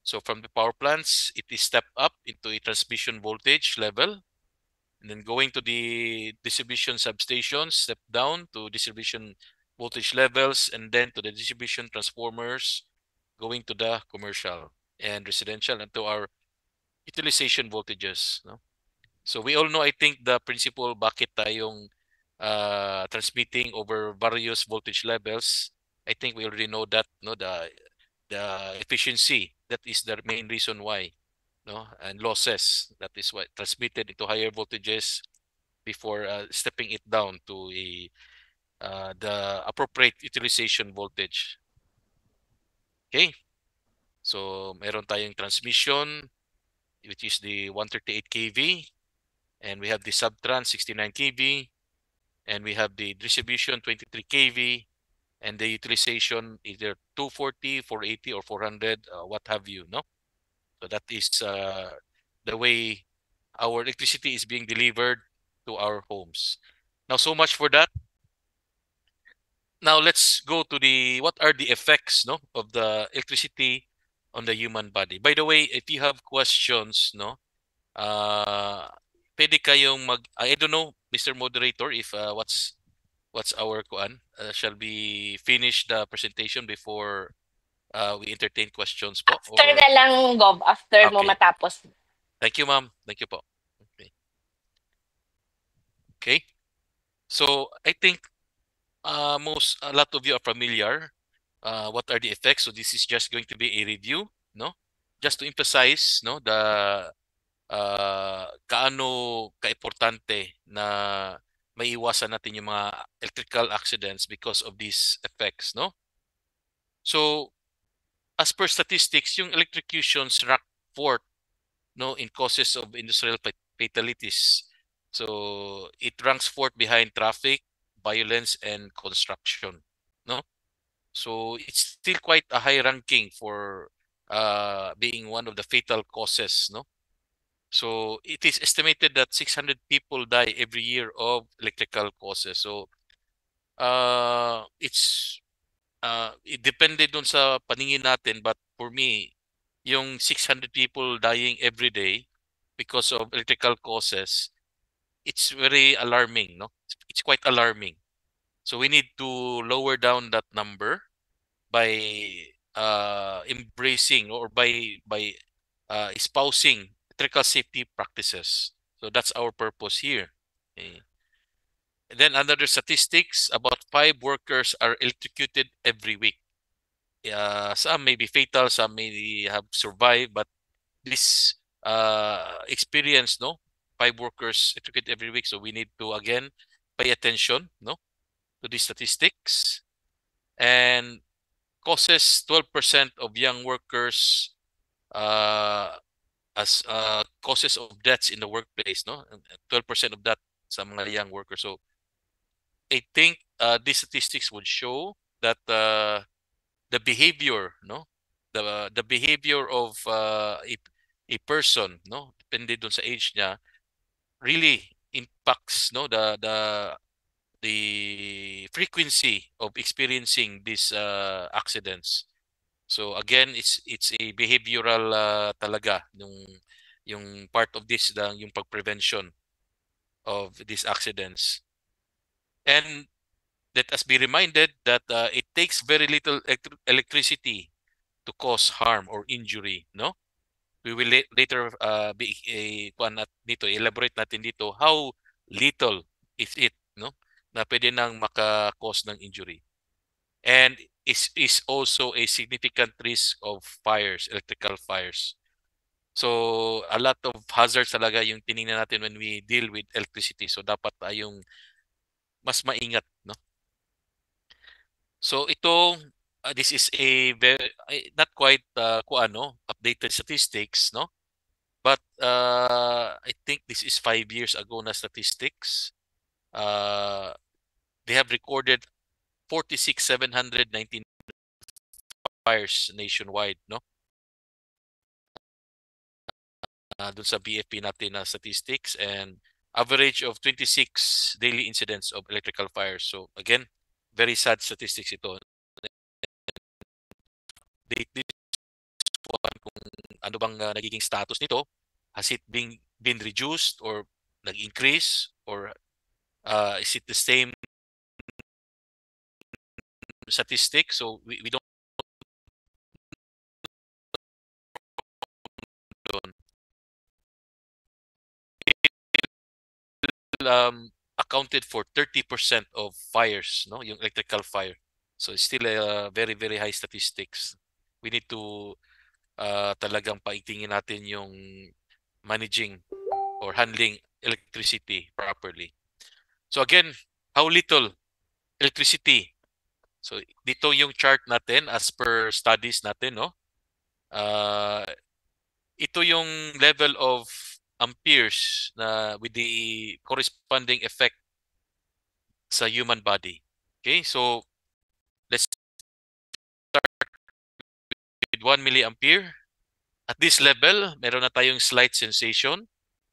So from the power plants, it is stepped up into a transmission voltage level, and then going to the distribution substations, step down to distribution voltage levels, and then to the distribution transformers, going to the commercial and residential, and to our utilization voltages. No? So we all know, I think, the principle bakit tayong transmitting over various voltage levels. I think we already know that, no, the efficiency, that is the main reason why, no, and losses, that is why transmitted into higher voltages before stepping it down to the appropriate utilization voltage. Okay, so meron tayong transmission, which is the 138 kV, and we have the subtrans 69 kV, and we have the distribution 23 kV, and the utilization either 240, 480, or 400, what have you, no? So that is the way our electricity is being delivered to our homes. Now, so much for that. Now let's go to the what are the effects, no, of the electricity on the human body. By the way, if you have questions, no, pwede kayong I don't know, Mr. Moderator, if what's our kuan? Shall we finish the presentation before we entertain questions po? After Or na lang, Gov. After mo okay. matapos. Thank you, ma'am. Thank you po. Okay. Okay. So I think a lot of you are familiar. What are the effects? So this is just going to be a review, no? Just to emphasize, no, the kaano kaimportante na maiwasan natin yung mga electrical accidents because of these effects, no? So as per statistics, yung electrocutions rank fourth, no, in causes of industrial fatalities. So it ranks fourth behind traffic, violence, and construction, no? So it's still quite a high ranking for being one of the fatal causes, no? So it is estimated that 600 people die every year of electrical causes. So it depended dun sa paningin natin, but for me, yung 600 people dying every day because of electrical causes, it's very alarming, no? It's quite alarming. So we need to lower down that number by embracing or by espousing electrical safety practices. So that's our purpose here. Okay. And then another statistics, about 5 workers are electrocuted every week. Some may be fatal, some may have survived, but this experience, no, 5 workers electrocuted every week. So we need to again pay attention, no, to these statistics, and causes 12% of young workers as causes of deaths in the workplace, no, 12% of that sa mga young workers. So I think these statistics would show that the behavior, no, the behavior of a person, no, depende dun sa age niya, really impacts, no, the frequency of experiencing these accidents. So again, it's a behavioral talaga yung part of this, yung pag-prevention of these accidents. And let us be reminded that it takes very little electricity to cause harm or injury, no? We will later elaborate natin dito how little is it, no, na pwede nang maka-cause ng injury. And is also a significant risk of fires, electrical fires. So a lot of hazards talaga yung tiningnan natin when we deal with electricity. So dapat tayong mas maingat, no? So ito, this is a very not quite updated statistics, no? But I think this is 5 years ago na statistics. They have recorded 46,719 fires nationwide, no? Dun sa BFP natin na statistics, and average of 26 daily incidents of electrical fires. So again, very sad statistics ito. This one, kung ano bang nagiging status nito? Has it been reduced or nag-increase, or is it the same statistic? So we don't accounted for 30% of fires, no, yung electrical fire. So it's still a very very high statistics. We need to talagang paigtingin natin yung managing or handling electricity properly. So again, how little electricity? So dito yung chart natin as per studies natin, no? Uh, ito yung level of amperes na with the corresponding effect sa human body. Okay, so let's start with 1 milliampere. At this level, meron na tayong slight sensation,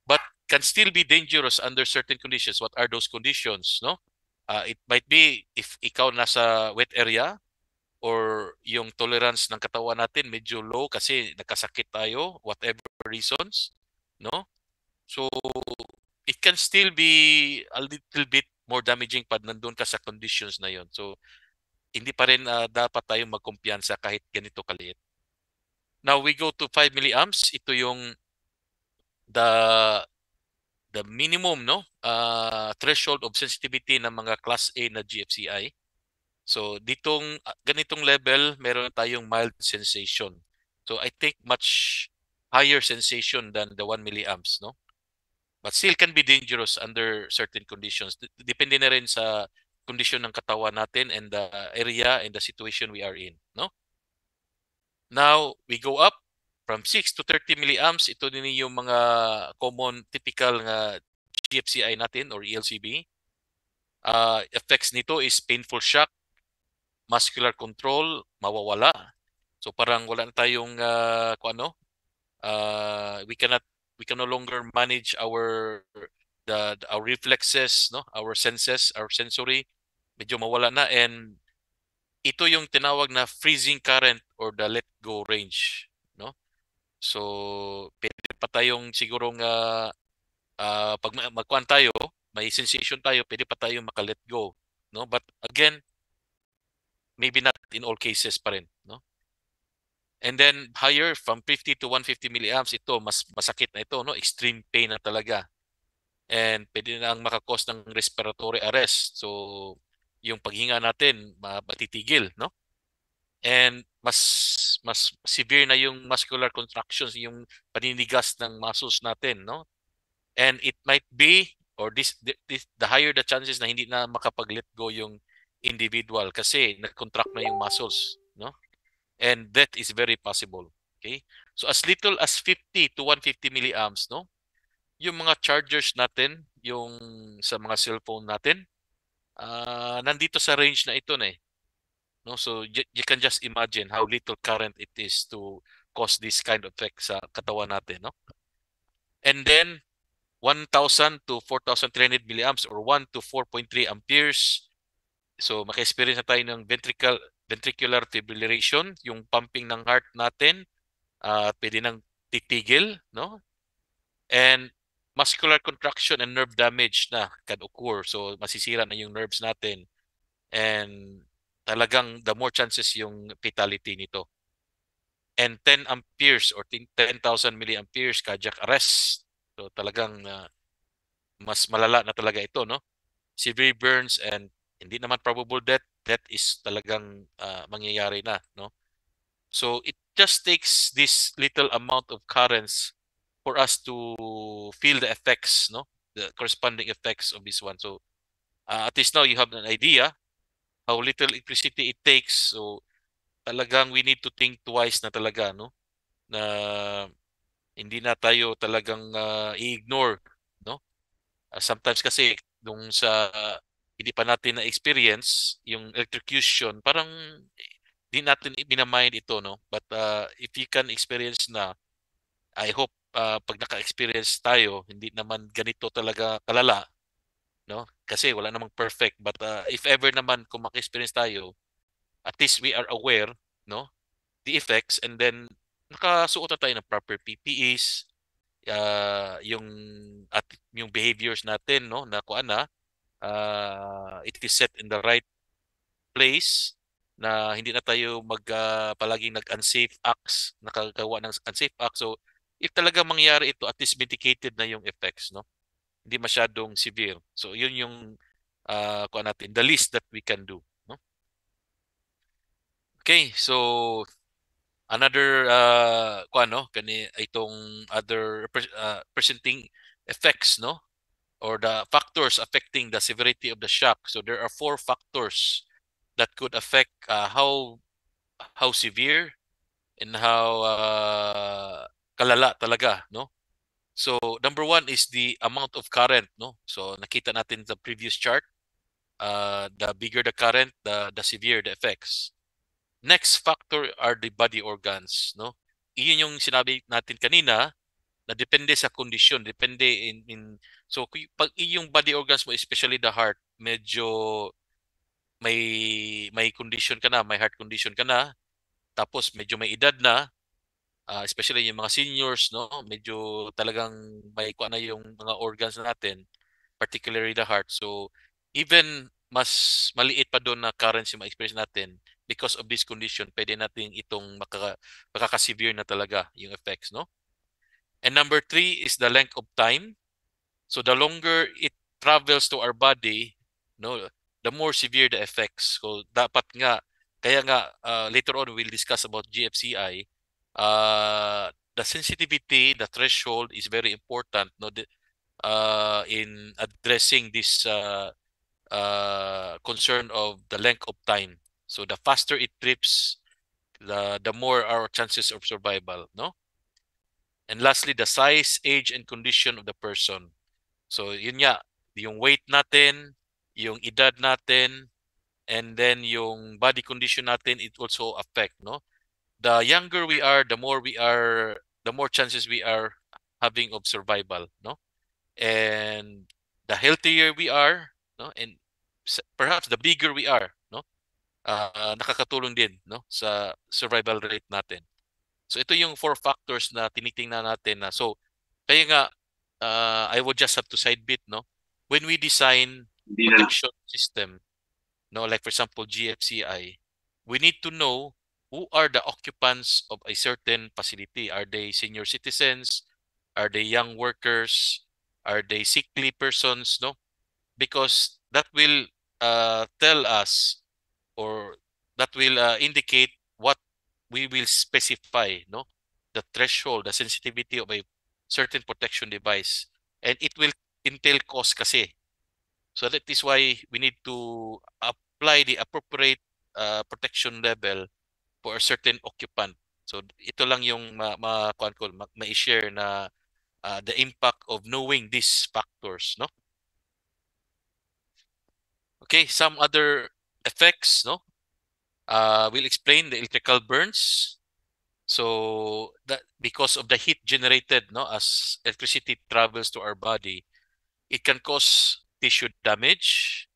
but can still be dangerous under certain conditions. What are those conditions, no? It might be if ikaw nasa wet area, or yung tolerance ng katawan natin medyo low kasi nakasakit tayo, whatever reasons, no? So it can still be a little bit more damaging pag nandun ka sa conditions na yon. So hindi pa rin dapat tayong magkumpiyansa kahit ganito kaliit. Now we go to 5 milliamps. Ito yung the minimum, no, threshold of sensitivity ng mga class A na GFCI. So ditong ganitong level, meron tayong mild sensation. So I think much higher sensation than the 1 milliamps, no? But still can be dangerous under certain conditions. Depende na rin sa condition ng katawan natin and the area and the situation we are in, no? Now, we go up from 6 to 30 milliamps. Ito din yung mga common typical nga GFCI natin or ELCB. Effects nito is painful shock, muscular control, mawawala. So parang wala na tayong we can no longer manage our reflexes, no, our senses, our sensory, medyo mawala na. And ito yung tinawag na freezing current or the let go range, no? So pwede pa tayong sigurong pag magkuhan tayo, may sensation tayo, pwede pa tayong maka-let go, no? But again, maybe not in all cases pa rin, no? And then higher from 50 to 150 milliamps, ito mas masakit na ito, no? Extreme pain na talaga. And pwede nang makakos ng respiratory arrest. So yung paghinga natin matitigil, no? And mas severe na yung muscular contractions, yung paninigas ng muscles natin, no? And it might be, or the higher the chances na hindi na makapag-let go yung individual kasi nag-contract na yung muscles, no? And that is very possible. Okay? So as little as 50 to 150 milliamps, no? Yung mga chargers natin, yung sa mga cellphone natin, nandito sa range na ito na eh. No? So you can just imagine how little current it is to cause this kind of effect sa katawan natin, no? And then 1,000 to 4,300 milliamps or 1 to 4.3 amperes. So maka-experience na tayo ng ventricular fibrillation, yung pumping ng heart natin, pwede nang titigil, no? And muscular contraction and nerve damage na can occur. So masisira na yung nerves natin. And talagang the more chances yung fatality nito. And 10 amperes or 10,000 milliamperes cardiac arrest. So talagang mas malala na talaga ito, no? Severe burns and hindi naman probable death. That is talagang mangyayari na, no? So it just takes this little amount of currents for us to feel the effects, no? The corresponding effects of this one. So at least now you have an idea how little electricity it takes. So talagang we need to think twice na talaga, no? Na hindi na tayo talagang i-ignore, no? Sometimes kasi nung sa hindi pa natin na-experience yung electrocution, parang di natin minamind ito, no? But if you can experience na, I hope pag naka-experience tayo, hindi naman ganito talaga kalala, no? Kasi wala namang perfect. But if ever naman kung maka-experience tayo, at least we are aware, no? The effects, and then nakasuot na tayo ng proper PPEs, yung at yung behaviors natin, no, na kuan na it is set in the right place, na hindi na tayo palaging nag-unsafe acts, nakagawa ng unsafe acts. So if talaga mangyari ito, at least mitigated na yung effects, no? Hindi masyadong severe. So yun yung kuan natin, the least that we can do, no? Okay, so another kuan, no, kani itong other presenting effects, no, or the factors affecting the severity of the shock. So there are four factors that could affect how severe and how kalala talaga, no? So number one is the amount of current, no? So nakita natin sa previous chart, the bigger the current, the severe the effects. Next factor are the body organs, no? Iyon yung sinabi natin kanina, na depende sa kondisyon, depende so pag yung body organs mo, especially the heart, medyo may condition ka na, may heart condition ka na, tapos medyo may edad na, especially yung mga seniors, no, medyo talagang may kuha na yung mga organs natin, particularly the heart. So even mas maliit pa doon na currents yung ma-experience natin, because of this condition, pwede natin itong makaka-severe na talaga yung effects, no? And number three is the length of time. So the longer it travels to our body, no, the more severe the effects. So dapat nga, kaya nga later on we'll discuss about GFCI. The sensitivity, the threshold is very important, no, in addressing this concern of the length of time. So the faster it trips, the more our chances of survival, no? And lastly, the size, age, and condition of the person. So yun nga, yung weight natin, yung edad natin, and then yung body condition natin, it also affect, no? The younger we are, the more chances we are having of survival, no? And the healthier we are, no? And perhaps the bigger we are, no? Nakakatulong din, no, sa survival rate natin. So ito yung four factors na tinitingnan natin na, so kaya nga I would just have to side bit, no, when we design Hindi na protection system, no, like for example GFCI, we need to know who are the occupants of a certain facility. Are they senior citizens? Are they young workers? Are they sickly persons, no? Because that will tell us, or that will indicate what we will specify, no, the threshold, the sensitivity of a certain protection device, and it will entail cost kasi. So that is why we need to apply the appropriate protection level for a certain occupant. So ito lang yung kuan ko ma-share na the impact of knowing these factors, no? Okay, some other effects, no? We'll explain the electrical burns. So that because of the heat generated, no, as electricity travels to our body, it can cause tissue damage.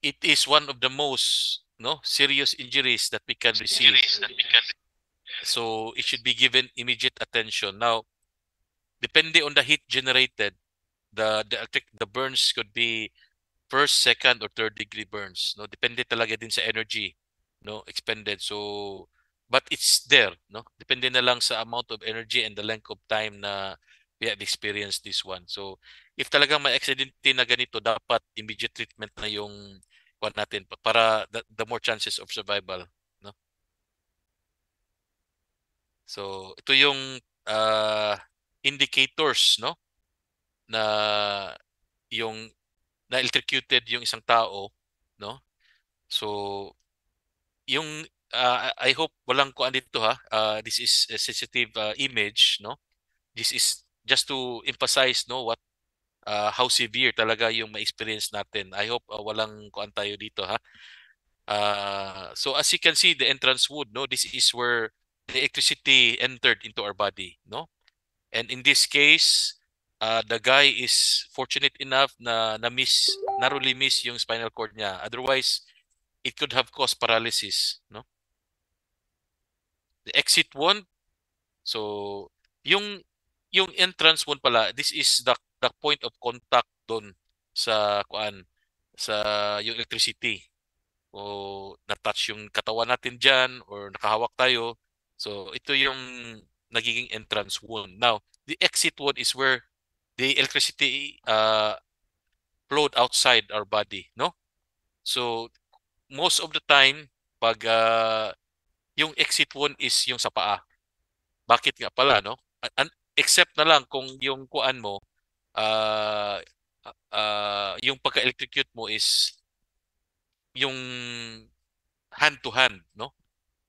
It is one of the most, no, serious injuries that we can receive. So it should be given immediate attention. Now, depending on the heat generated, the burns could be first, second, or third degree burns. No, depende talaga din sa energy, no, expended. So, but it's there, no. Depende na lang sa amount of energy and the length of time na we have experienced this one. So, if talagang may accidente na ganito, dapat immediate treatment na yung kuwan natin para the more chances of survival, no. So, ito yung indicators, no, na yung na-electrocuted yung isang tao, no. So, yung I hope walang kuan dito ha. This is a sensitive image, no. This is just to emphasize, no, what how severe talaga yung ma-experience natin. I hope walang kuan tayo dito ha. So as you can see, the entrance wound, no, this is where the electricity entered into our body, no. And in this case, the guy is fortunate enough na narrowly miss yung spinal cord niya. Otherwise, it could have caused paralysis, no. The exit wound, so yung yung entrance wound pala, this is the point of contact doon sa kuan, sa yung electricity. O na-touch yung katawan natin diyan or nakahawak tayo. So ito yung nagiging entrance wound. Now, the exit wound is where the electricity flowed outside our body, no? So most of the time pag yung exit wound is yung sa paa. Bakit nga pala, no? Except na lang kung yung kuan mo uh, yung pagka-electrocute mo is yung hand to hand, no?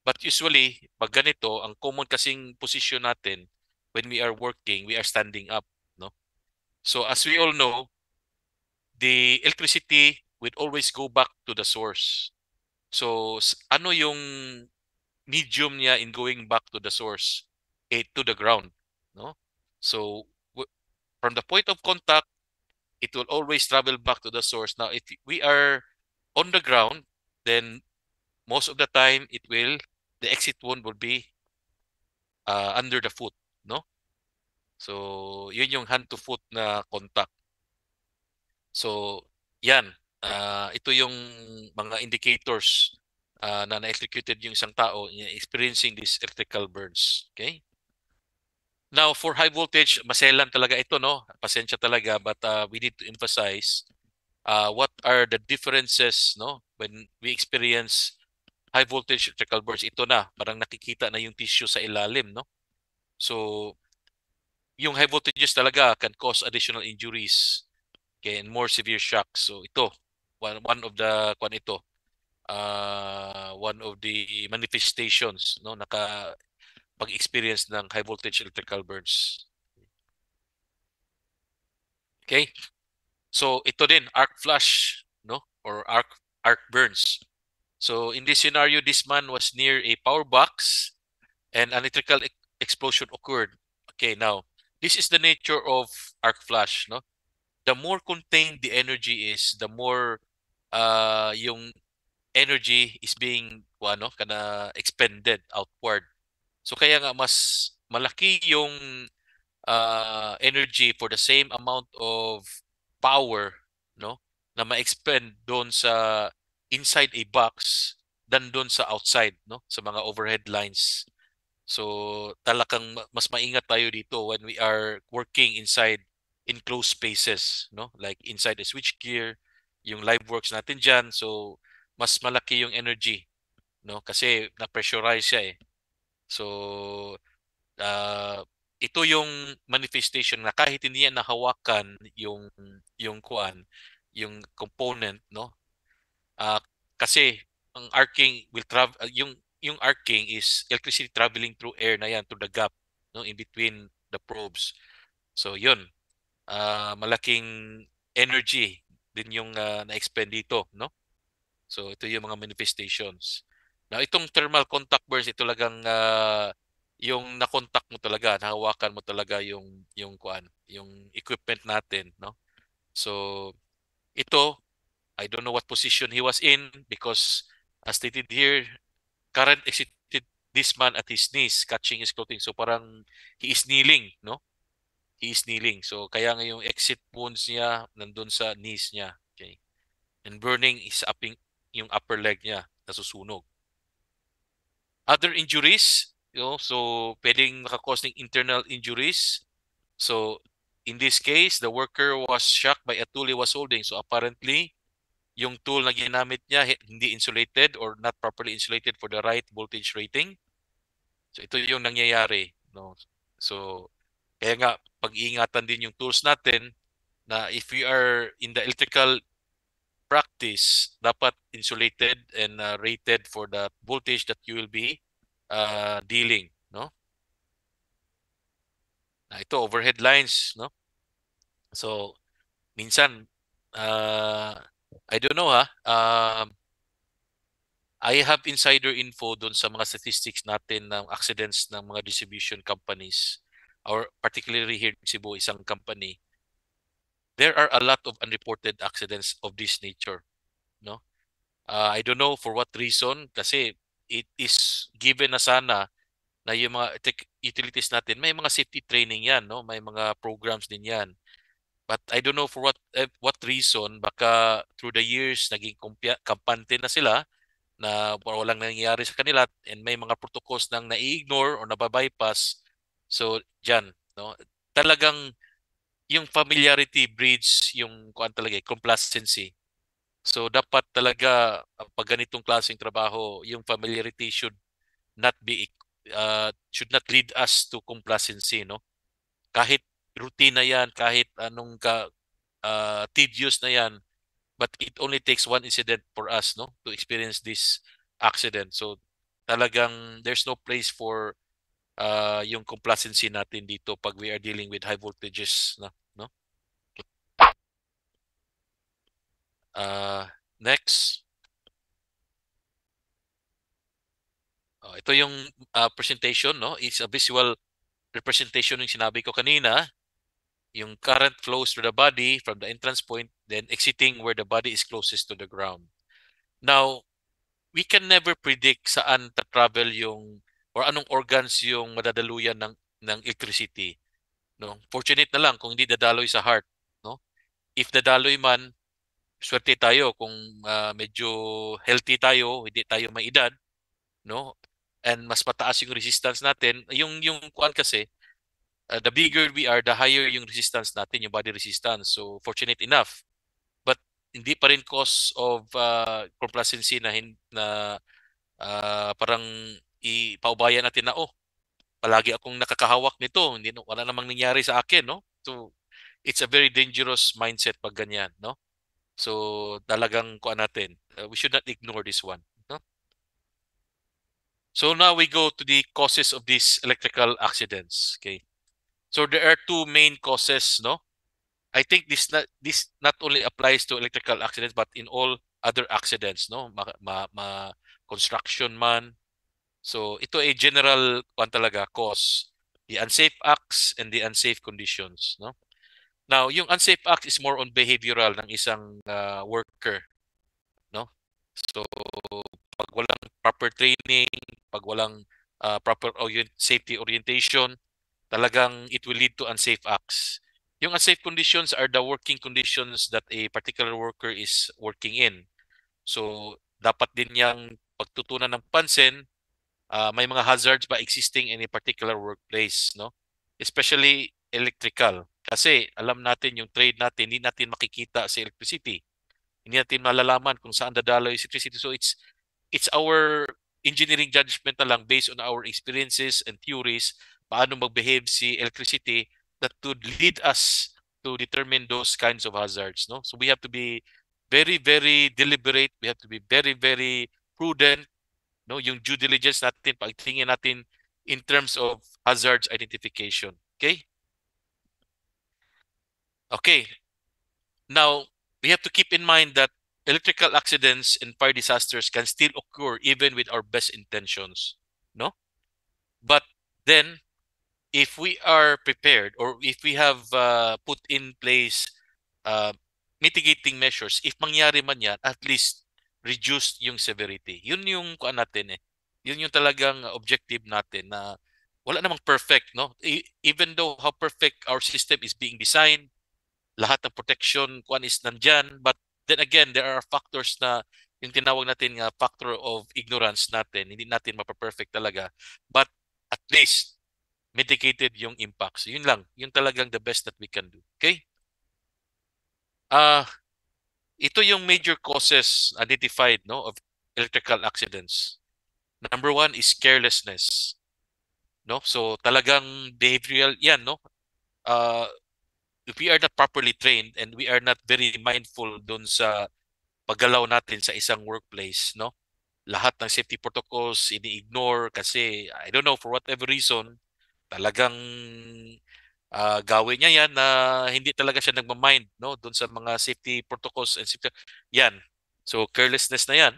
But usually, pag ganito, ang common kasing position natin when we are working, we are standing up, no? So as we all know, the electricity would always go back to the source. So ano yung medium niya in going back to the source? To the ground, no? So from the point of contact, it will always travel back to the source. Now, if we are on the ground, then most of the time the exit wound will be under the foot, no? So, yun yung hand to foot na contact. So, yan. Ito yung mga indicators na na-executed yung isang tao experiencing these electrical burns. Okay? Now, for high voltage, maselan talaga ito, no? Pasensya talaga, but we need to emphasize what are the differences, no? When we experience high voltage electrical burns, ito na, parang nakikita na yung tissue sa ilalim, no? So, yung high voltages talaga can cause additional injuries, okay, and more severe shocks. So ito, one of the one of the manifestations, no, pag-experience ng high voltage electrical burns. Okay? So ito din, arc flash, no, or arc burns. So in this scenario, this man was near a power box and an electrical explosion occurred. Okay, now this is the nature of arc flash, no? The more contained the energy is, the more yung energy is being kana expended outward. So kaya nga mas malaki yung energy for the same amount of power, no, na ma-expend doon sa inside a box than doon sa outside, no, sa mga overhead lines. So talagang mas maingat tayo dito when we are working inside enclosed spaces, no? Like inside the switchgear, yung live works natin diyan. So mas malaki yung energy, no? Kasi na-pressurize siya eh. So ito yung manifestation na kahit hindi niya nahawakan yung kuan, yung component, no? Uh, kasi ang arcing will travel yung arcing is electricity traveling through air na yan, through the gap, no, in between the probes. So yun, malaking energy din yung na-expend dito, no? So ito yung mga manifestations. Now itong thermal contact burns, ito talagang yung na-contact mo talaga, nahawakan mo talaga yung kuan, yung equipment natin, no? So ito, I don't know what position he was in because as stated here, current exited this man at his knees, catching his clothing. So parang he is kneeling, no? He is kneeling. So kaya nga yung exit wounds niya nandun sa knees niya. Okay. And burning is yung upper leg niya, nasusunog. Other injuries, so pwedeng makakause ng internal injuries. So in this case, the worker was shocked by a tool he was holding. So apparently, yung tool na ginamit niya hindi insulated or not properly insulated for the right voltage rating. So ito yung nangyayari, no. So kaya nga pag-iingatan din yung tools natin na if we are in the electrical practice, dapat insulated and rated for the voltage that you will be dealing, no? Ito overhead lines, no? So minsan uh, I don't know ha. I have insider info doon sa mga statistics natin ng accidents ng mga distribution companies or particularly here in Cebu, isang company. There are a lot of unreported accidents of this nature, no? I don't know for what reason kasi it is given na sana na yung mga utilities natin, may mga safety training yan, no? May mga programs din yan. But I don't know for what reason, baka through the years, naging kampante na sila na walang nangyayari sa kanila and may mga protocols nang nai-ignore or nababypass. So, dyan, no? Talagang yung familiarity breeds yung kuan talaga, complacency. So, dapat talaga pag ganitong klaseng trabaho, yung familiarity not be should not lead us to complacency, no? Kahit routine na yan, kahit anong tedious na yan, but it only takes one incident for us, no, to experience this accident. So talagang there's no place for yung complacency natin dito pag we are dealing with high voltages, no? Uh, Next. Ito yung presentation, no? It's a visual representation ng sinabi ko kanina. Yung current flows through the body from the entrance point, then exiting where the body is closest to the ground. Now, we can never predict saan ta-travel yung or anong organs yung madadaluyan ng electricity, no? Fortunate na lang kung hindi dadaloy sa heart, no? If dadaloy man, swerte tayo kung medyo healthy tayo, hindi tayo may edad, no? And mas mataas yung resistance natin. Yung kuan kasi, the bigger we are, the higher yung resistance natin, yung body resistance. So fortunate enough. But hindi pa rin cause of complacency na parang ipaubayan natin na, oh, palagi akong nakakahawak nito, hindi wala namang nangyari sa akin, no? So it's a very dangerous mindset pag ganyan, no? So talagang kuan natin, we should not ignore this one, no? So now we go to the causes of these electrical accidents, okay? So there are two main causes, no? I think this not only applies to electrical accidents but in all other accidents, no? Construction man. So ito ay general kwan talaga cause, the unsafe acts and the unsafe conditions, no? Now, yung unsafe act is more on behavioral ng isang worker, no? So pag walang proper training, pag walang proper safety orientation, talagang it will lead to unsafe acts. Yung unsafe conditions are the working conditions that a particular worker is working in. So dapat din yang pagtutunan ng pansin, may mga hazards ba existing in a particular workplace, no? Especially electrical. Kasi alam natin yung trade natin, hindi natin makikita sa electricity. Hindi natin malalaman kung saan dadalo yung electricity. So it's our engineering judgment na lang based on our experiences and theories paano mag-behave si electricity that would lead us to determine those kinds of hazards, no? So we have to be very, very deliberate. We have to be very, very prudent, no, yung due diligence natin, pagtingin natin in terms of hazards identification. Okay? Okay. Now, we have to keep in mind that electrical accidents and fire disasters can still occur even with our best intentions, no? But then, if we are prepared or if we have put in place uh, mitigating measures, if mangyari man yan, at least reduce yung severity. Yun yung kuan natin eh. Yun yung talagang objective natin na wala namang perfect, no? Even though how perfect our system is being designed, lahat ng protection kuan is nandyan, but then again, there are factors na yung tinawag natin nga factor of ignorance natin, hindi natin mapaperfect talaga. But at least mitigated yung impacts. Yun lang. Yun talagang the best that we can do. Okay? Ah, ito yung major causes identified, no, of electrical accidents. Number one is carelessness, no? So talagang behavioral yan, no? Uh, if we are not properly trained and we are not very mindful dun sa paggalaw natin sa isang workplace, no? Lahat ng safety protocols ini-ignore kasi I don't know for whatever reason, talagang gawin niya yan na hindi talaga siya nagmamind, no, doon sa mga safety protocols and safety yan. So carelessness na yan,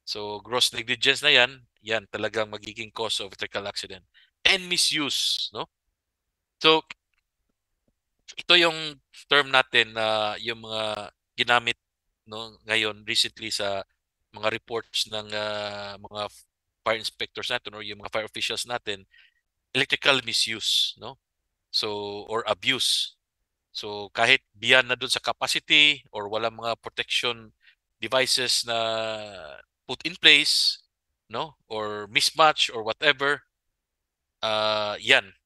so gross negligence na yan, yan talagang magiging cause of electrical accident and misuse, no? So ito yung term natin na yung mga ginamit, no, ngayon recently sa mga reports ng mga fire inspectors natin or yung mga fire officials natin, electrical misuse, no? So, or abuse. So, kahit beyond na dun sa capacity or walang mga protection devices na put in place, no? Or mismatch or whatever, yan,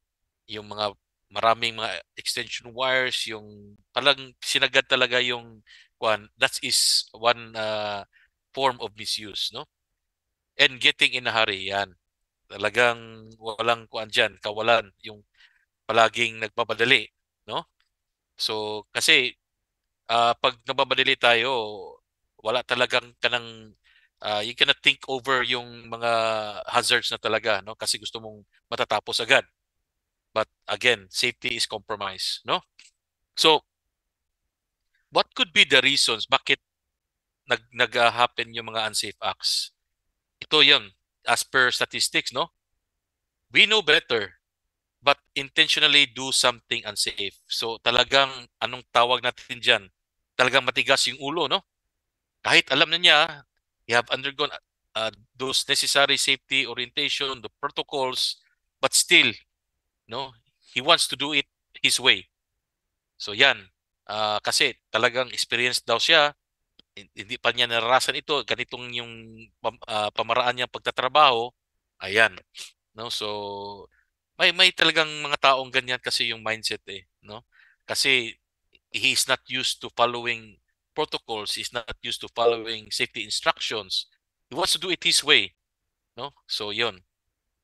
yung mga maraming mga extension wires, yung palang sinagad talaga yung that is one form of misuse, no? And getting in a hurry, yan. Talagang walang kuan diyan, kawalan, yung palaging nagpapadali, no? So, kasi pag nagmamadali tayo, wala talagang kanang you cannot think over yung mga hazards na talaga, no? Kasi gusto mong matatapos agad. But again, safety is compromised, no? So, what could be the reasons bakit nag-happen yung mga unsafe acts? Ito 'yon, as per statistics, no? We know better but intentionally do something unsafe. So, talagang anong tawag natin diyan? Talagang matigas yung ulo, no? Kahit alam na niya, he have undergone those necessary safety orientation, the protocols, but still, no, he wants to do it his way. So yan, kasi talagang experienced daw siya, hindi pa niya naranasan ito, ganitong yung pamaraan niya pagtatrabaho, ayan, no? So may talagang mga taong ganyan kasi yung mindset eh, no? Kasi he is not used to following protocols, he's not used to following safety instructions. He wants to do it his way, no? So yon,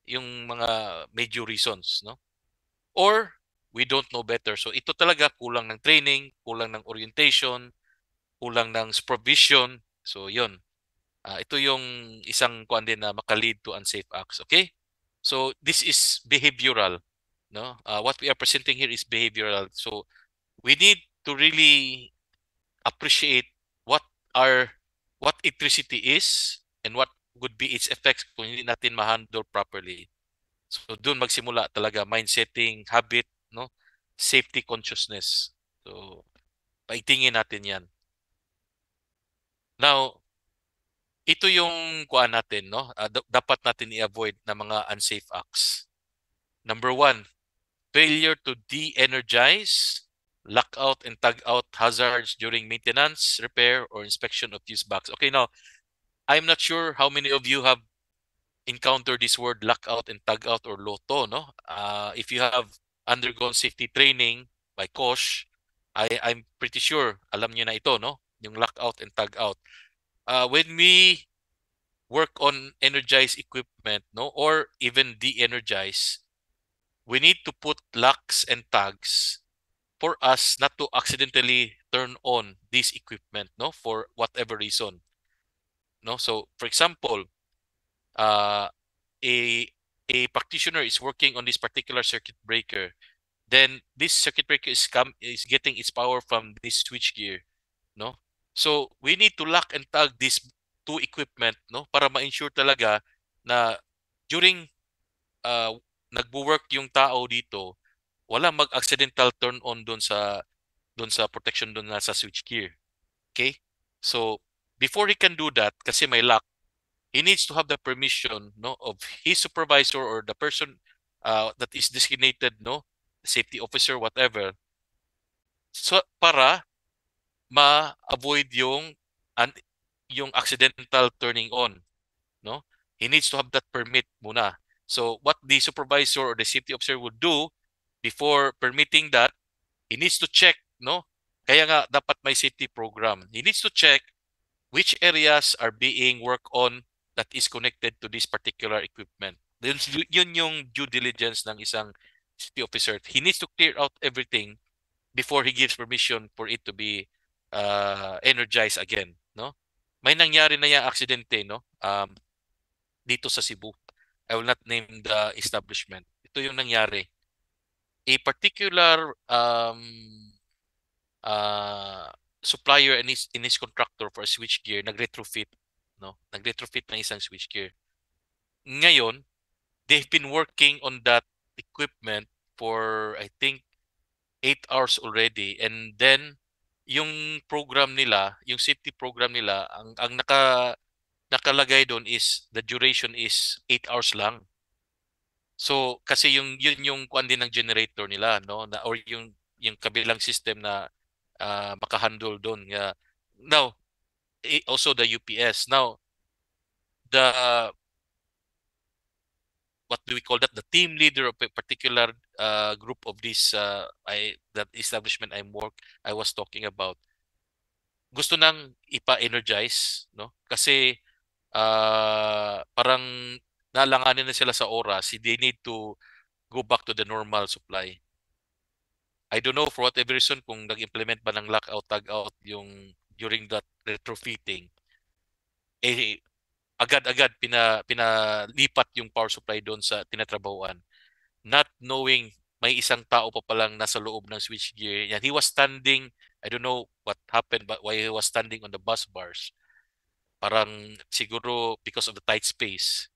yung mga major reasons, no? Or we don't know better. So ito talaga kulang ng training, kulang ng orientation, kulang ng supervision. So yon. Ito yung isang kuan din na maka-lead to unsafe acts, okay? So this is behavioral, no? What we are presenting here is behavioral. So we need to really appreciate what our what electricity is and what would be its effects kung hindi natin ma-handle properly. So doon magsimula talaga mind setting, habit, no? Safety consciousness. So paigtingin natin 'yan. Now, ito yung kuan natin, no? Dapat natin i-avoid na mga unsafe acts. Number one, failure to de-energize, lockout and tag out hazards during maintenance, repair, or inspection of fuse box. Okay, now, I'm not sure how many of you have encountered this word lockout and tag out or LOTO, no? If you have undergone safety training by Kosh, I'm pretty sure alam niyo na ito, no? Yung lockout and tag out. When we work on energized equipment, no, or even de-energize, we need to put locks and tags for us not to accidentally turn on this equipment, no, for whatever reason, no. So for example, uh, a a practitioner is working on this particular circuit breaker, then this circuit breaker is getting its power from this switch gear, no. So we need to lock and tag these two equipment, no, para ma-ensure talaga na during uh, nagwo-work yung tao dito, wala mag-accidental turn on doon sa protection doon na sa switch gear. Okay? So before he can do that, kasi may lock, he needs to have the permission, no, of his supervisor or the person that is designated, no, safety officer, whatever, so para ma-avoid yung accidental turning on, no. He needs to have that permit muna. So what the supervisor or the safety officer would do before permitting that, he needs to check, no. Kaya nga dapat may safety program. He needs to check which areas are being worked on that is connected to this particular equipment. Yun yung due diligence ng isang safety officer. He needs to clear out everything before he gives permission for it to be energized again, no. May nangyari na yung aksidente, no, dito sa Cebu. I will not name the establishment. Ito yung nangyari. A particular supplier and his contractor for a switchgear nag-retrofit, no? Nag-retrofit ng isang switchgear. Ngayon, they've been working on that equipment for I think 8 hours already, and then yung program nila, yung safety program nila, ang nakalagay doon is the duration is 8 hours lang. So kasi yun yung kuan din ng generator nila, no, na or yung kabilang system na makahandle doon. Now also the UPS. Now the what do we call that? The team leader of a particular group of this that establishment I was talking about, gusto nang ipa-energize, no? Kasi parang nalanganin na sila sa oras. They need to go back to the normal supply. I don't know for whatever reason kung nag-implement ba ng lockout tag-out yung during that retrofitting. Eh agad-agad pinalipat yung power supply doon sa tinatrabahuan. Not knowing may isang tao pa palang nasa loob ng switchgear. And he was standing, I don't know what happened, but why he was standing on the bus bars. Parang siguro because of the tight space,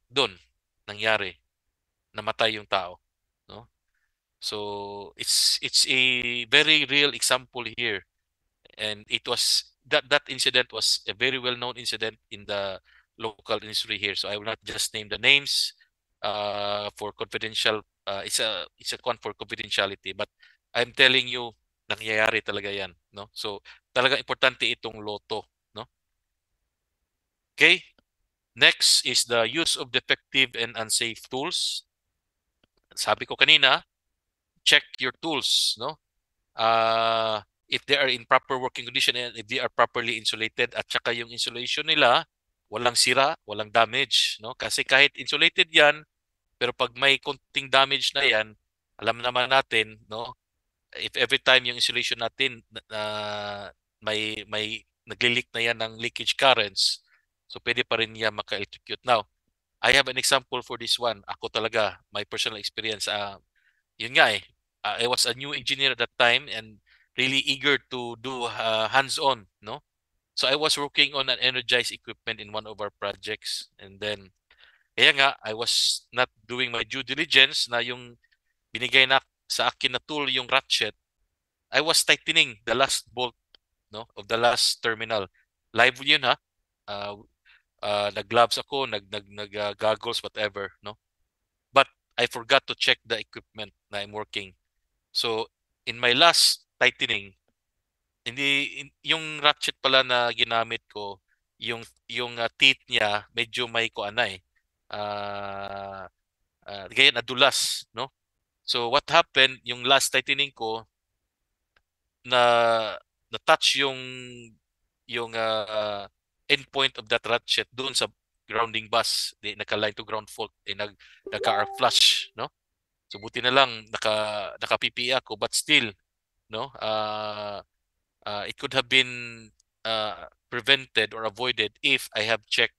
doon nangyari, namatay yung tao, no? So it's a very real example here, and that incident was a very well known incident in the local industry here. So I will not just name the names for confidential. It's a con for confidentiality, but I'm telling you, nangyayari talaga yan, no? So talaga importante itong loto, no? Okay. Next is the use of defective and unsafe tools. Sabi ko kanina, check your tools, no? If they are in proper working condition and if they are properly insulated at saka yung insulation nila, walang sira, walang damage, no? Kasi kahit insulated yan, pero pag may konting damage na yan, alam naman natin, no? If every time yung insulation natin may nagli-leak na yan ng leakage currents, so pwede pa rin yan maka-electrocute. Now, I have an example for this one. Ako talaga, my personal experience. Yun nga I was a new engineer at that time and really eager to do hands-on, no? So I was working on an energized equipment in one of our projects, and then kaya nga I was not doing my due diligence na yung binigay na sa akin na tool yung ratchet. I was tightening the last bolt, no, of the last terminal. Live yun ha. Uh, nag-gloves ako, goggles, whatever, no? But I forgot to check the equipment na I'm working. So, in my last tightening, yung ratchet pala na ginamit ko, yung teeth niya medyo may kuan na gaya nadulas, no? So what happened, yung last tightening ko na na-touch yung endpoint of that ratchet doon sa grounding bus, naka-line to ground fault, nagka-arc flash, no? So buti na lang naka-PPE ako, but still, no? It could have been prevented or avoided if I have checked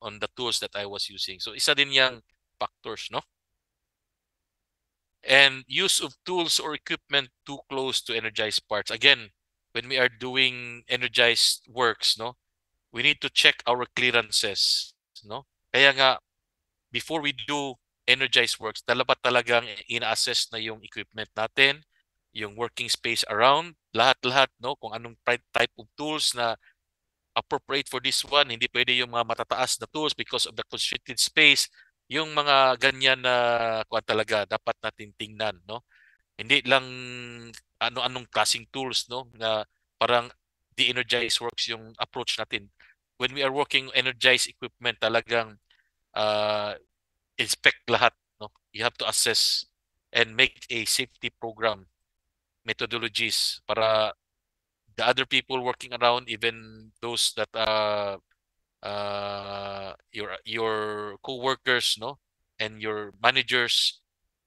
on the tools that I was using. So isa din yang factors, no? And use of tools or equipment too close to energized parts. Again, when we are doing energized works, no, we need to check our clearances, no? Kaya nga, before we do energized works, dapat talagang ina-assess na yung equipment natin, yung working space around, lahat-lahat, no? Kung anong type of tools na appropriate for this one, hindi pwede yung mga matataas na tools because of the constricted space. Yung mga ganyan na kuan talaga dapat natin tingnan, no? Hindi lang ano-anong klaseng tools, no, na parang de-energize works yung approach natin. When we are working energized equipment, talagang uh, inspect lahat, no? You have to assess and make a safety program methodologies para the other people working around, even those that your co-workers, no, and your managers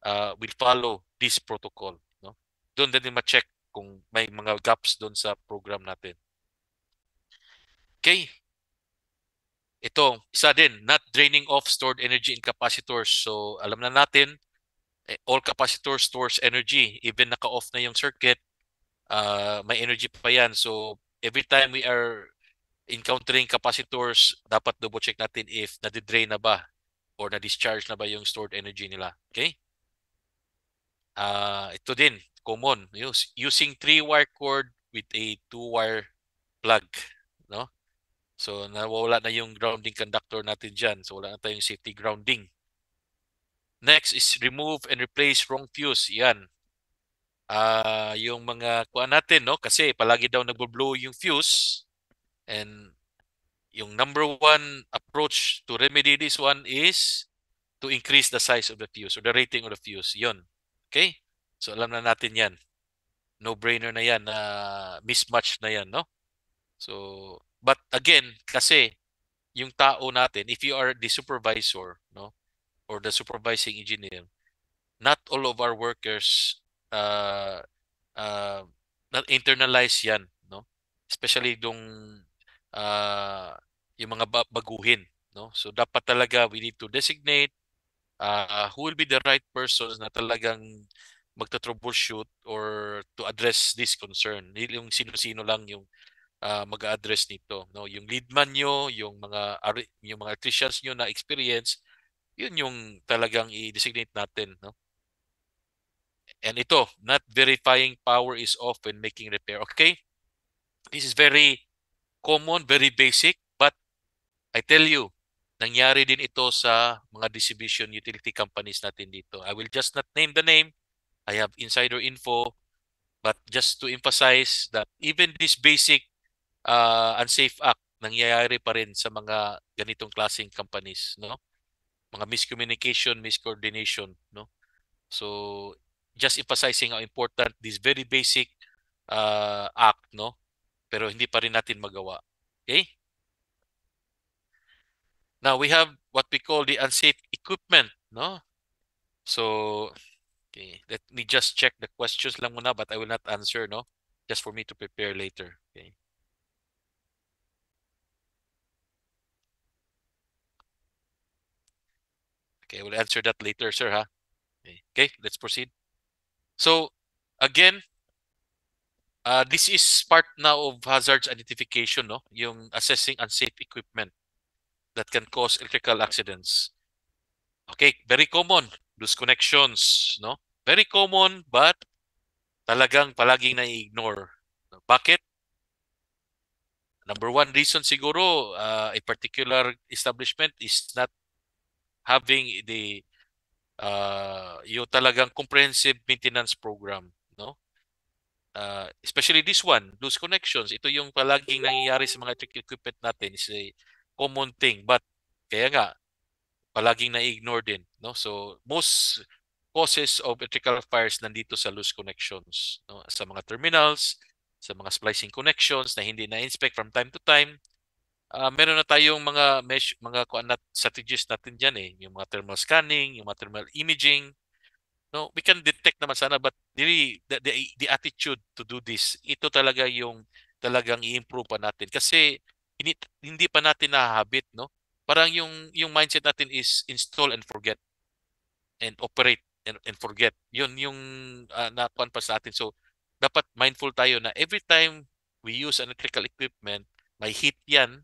will follow this protocol, no? Doon din ma-check kung may mga gaps doon sa program natin. Okay. Ito, isa din, not draining off stored energy in capacitors. So, alam na natin, all capacitor stores energy. Even naka-off na yung circuit, may energy pa yan. So, every time we are encountering capacitors, dapat double check natin if nadidrain na ba or na-discharge na ba yung stored energy nila. Okay? Ito din, common. Using 3-wire cord with a 2-wire plug. No? So nawawala na yung grounding conductor natin dyan. So wala na tayong safety grounding. Next is remove and replace wrong fuse. Yan. Yung mga kuan natin, no? Kasi palagi daw nagbo-blow yung fuse. And yung number one approach to remedy this one is to increase the size of the fuse or the rating of the fuse. Yon. Okay? So alam na natin yan. No-brainer na yan. Mismatch na yan, no? So, but again, kasi yung tao natin, if you are the supervisor, no, or the supervising engineer, not all of our workers uh, uh, not internalize yan, no? Especially uh, yung mga baguhin, no? So dapat talaga we need to designate who will be the right persons na talagang magta-troubleshoot or to address this concern. Hindi yung sino-sino lang yung mag-address nito, no? Yung leadman nyo, yung mga electricians nyo na experience, yun yung talagang i-designate natin, no? And ito, not verifying power is off when making repair. Okay? This is very common, very basic, but I tell you, nangyari din ito sa mga distribution utility companies natin dito. I will just not name the name. I have insider info, but just to emphasize that even this basic unsafe act nangyayari pa rin sa mga ganitong klaseng companies, no? Mga miscommunication, miscoordination, no? So just emphasizing how important this very basic act, no? Pero hindi pa rin natin magawa. Okay? Now we have what we call the unsafe equipment, no? So okay, let me just check the questions lang muna, but I will not answer, no? Just for me to prepare later. Okay. Okay, I will answer that later, sir, ha? Okay, let's proceed. So again, this is part now of hazards identification, no? Yung assessing unsafe equipment that can cause electrical accidents. Okay, very common. Loose connections, no? Very common, but talagang palaging na-ignore. Bakit? Number one reason siguro, a particular establishment is not having yung talagang comprehensive maintenance program, no? Especially this one, loose connections. Ito yung palaging nangyayari sa mga electric equipment natin is a common thing. But kaya nga, palaging na-ignore din, no? So most causes of electrical fires nandito sa loose connections, no? Sa mga terminals, sa mga splicing connections na hindi na-inspect from time to time. Meron na tayong mga strategies natin diyan eh, yung mga thermal scanning, yung mga thermal imaging, no? We can detect naman sana, but really the attitude to do this, ito talaga yung talagang i-improve pa natin kasi hindi pa natin nahahabit, no? Parang yung mindset natin is install and forget and operate and forget. Yun yung nakuan pa sa atin. So dapat mindful tayo na every time we use an electrical equipment, may heat yan,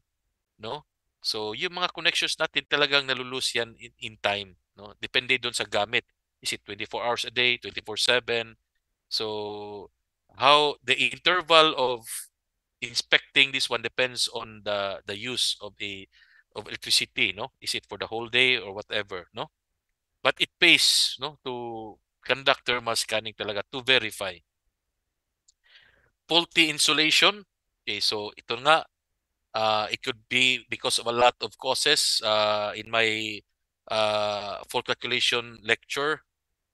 no? So yung mga connections natin talagang nalulus yan in time, no? Depende doon sa gamit. Is it 24 hours a day, 24/7? So how the interval of inspecting this one depends on the use of electricity, no? Is it for the whole day or whatever, no? But it pays, no, to conduct thermal scanning talaga to verify. Faulty insulation. Okay, so ito nga, it could be because of a lot of causes. In my fault calculation lecture,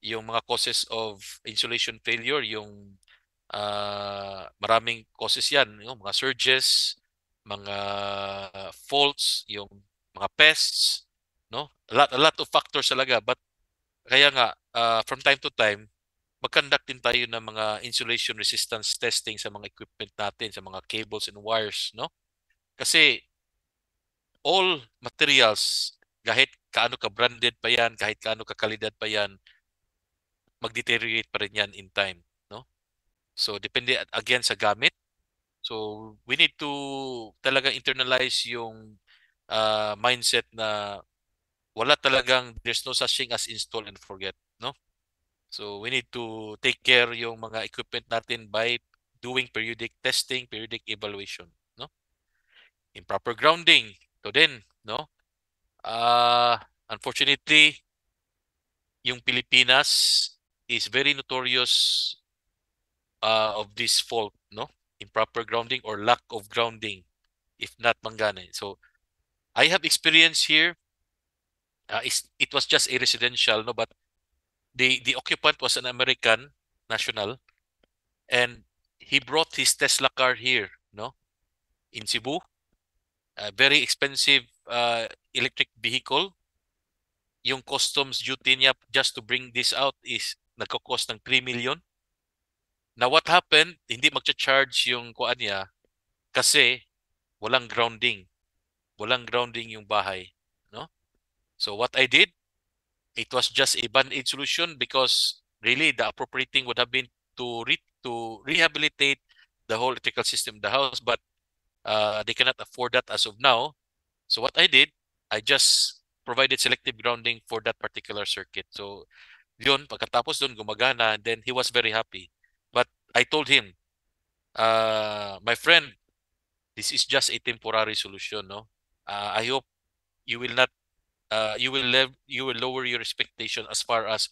yung mga causes of insulation failure, yung maraming causes yan, yung mga surges, mga faults, yung mga pests, no? A lot of factors talaga. But kaya nga, from time to time, mag-conduct din tayo ng mga insulation resistance testing sa mga equipment natin, sa mga cables and wires, no? Kasi all materials, kahit kaano ka branded pa yan, kahit kaano ka kalidad pa yan, mag-deteriorate pa rin yan in time, no? So depende again sa gamit. So we need to talaga internalize yung mindset na wala talagang there's no such thing as install and forget, no? So we need to take care yung mga equipment natin by doing periodic testing, periodic evaluation, no? improper grounding, ito din, no? Unfortunately, yung Pilipinas is very notorious of this fault, no? Improper grounding or lack of grounding, if not manggana. So I have experience here. It was just a residential, no, but the occupant was an American national, and he brought his Tesla car here, no, in Cebu. A very expensive electric vehicle. Yung customs duty niya just to bring this out is nagko-cost ng 3 million. Now what happened, hindi magcha-charge yung kuan niya kasi walang grounding. Walang grounding yung bahay, no? So what I did, it was just a band-aid solution because really the appropriate thing would have been to rehabilitate the whole electrical system of the house, but they cannot afford that as of now. So what I did, I just provided selective grounding for that particular circuit. So yun, pagkatapos doon gumagana, and then he was very happy. But I told him, my friend, this is just a temporary solution, no? I hope you will not you will lower your expectation as far as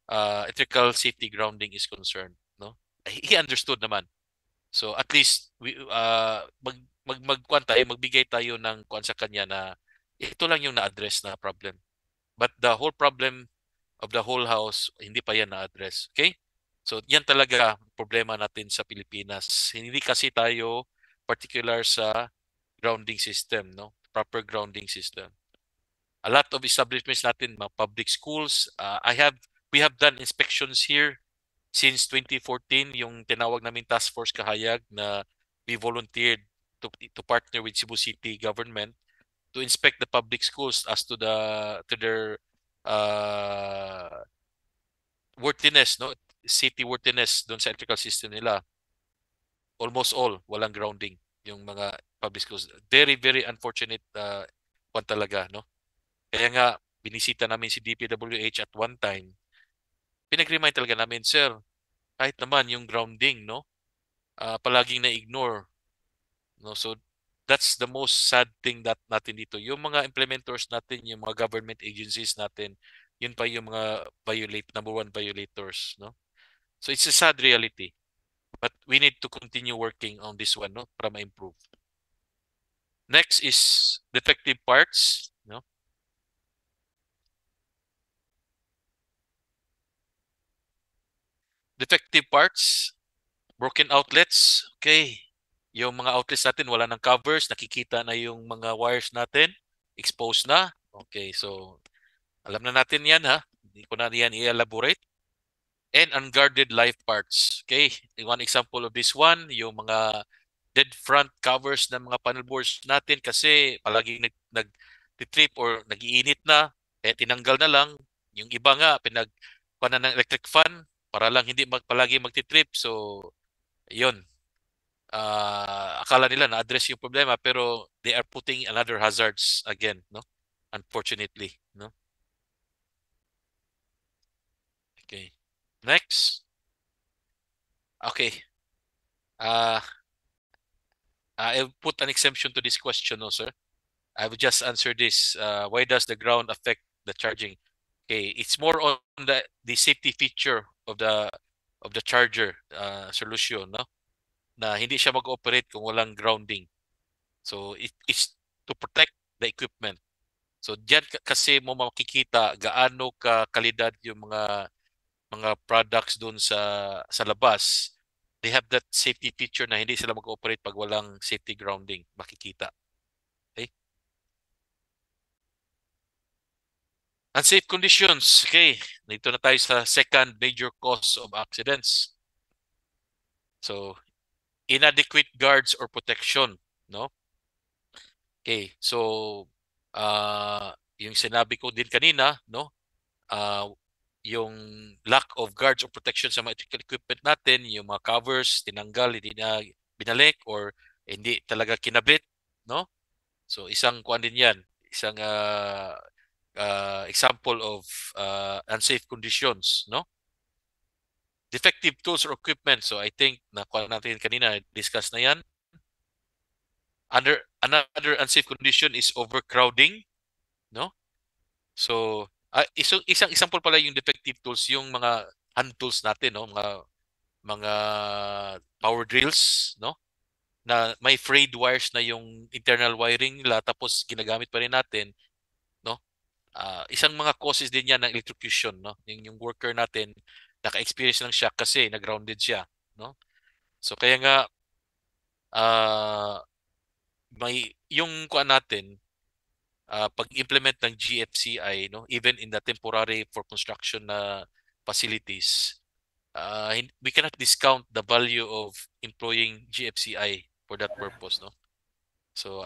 electrical safety grounding is concerned, no? He understood naman. So at least we magkuan tayo, magbigay tayo ng kuan sa kanya na ito lang yung na-address na problem. But the whole problem of the whole house, hindi pa yan na-address. Okay? So yan talaga problema natin sa Pilipinas. Hindi kasi tayo particular sa grounding system, no? Proper grounding system. A lot of establishments natin, mga public schools, we have done inspections here since 2014, yung tinawag namin Task Force Kahayag na we volunteered to partner with Cebu City government to inspect the public schools as to their uh, worthiness, no? Safety worthiness doon sa electrical system nila. Almost all walang grounding yung mga public schools. Very very unfortunate one talaga, no? Kaya nga binisita namin si DPWH at one time. Pinag-remind talaga namin, sir, kahit naman yung grounding, no? Palaging na-ignore, no? So that's the most sad thing that natin dito. Yung mga implementors natin, yung mga government agencies natin, yun pa yung mga number one violators, no? So it's a sad reality. But we need to continue working on this one, no? Para ma-improve. Next is defective parts, no? Defective parts, broken outlets, okay. Yung mga outlets natin wala ng covers, nakikita na yung mga wires natin, exposed na. Okay, so alam na natin yan ha. Hindi ko na yan i-elaborate. And unguarded life parts. Okay, one example of this one, yung mga dead front covers ng mga panel boards natin kasi palaging nag-trip or nag-iinit na, eh tinanggal na lang. Yung iba nga, panan ng electric fan para lang hindi palagi magti-trip. So, yun. Akala nila na-address yung problema pero they are putting another hazards again, no? Unfortunately, no? Okay. Next. Okay. Uh, I'll put an exemption to this question, no, sir. I will just answer this. Why does the ground affect the charging? Okay, it's more on the safety feature of the charger solution, no? Na hindi siya mag-operate kung walang grounding. So it's to protect the equipment. So diyan kasi mo makikita gaano ka kalidad yung mga products doon sa labas. They have that safety feature na hindi sila mag-operate pag walang safety grounding, makikita. Okay? Unsafe conditions. Okay, dito na tayo sa second major cause of accidents. So, inadequate guards or protection, no? Okay, so yung sinabi ko din kanina, no? Uh, yung lack of guards or protection sa mga electrical equipment natin, yung mga covers tinanggal, hindi na binalik or hindi talaga kinabit, no? So isang kuan din 'yan, isang example of unsafe conditions, no? Defective tools or equipment. So I think nakuha natin kanina, discuss na 'yan. Another unsafe condition is overcrowding, no? So, isang example pala yung defective tools, yung mga hand tools natin, no? Mga power drills, no? Na may frayed wires na yung internal wiring nila tapos ginagamit pa rin natin, no? Isang mga causes din yan ng electrocution, no? Yung worker natin naka-experience ng shock kasi na-grounded siya, no? So kaya nga may yung kuan natin, pag-implement ng GFCI, no, even in the temporary for construction na facilities, we cannot discount the value of employing GFCI for that purpose, no. So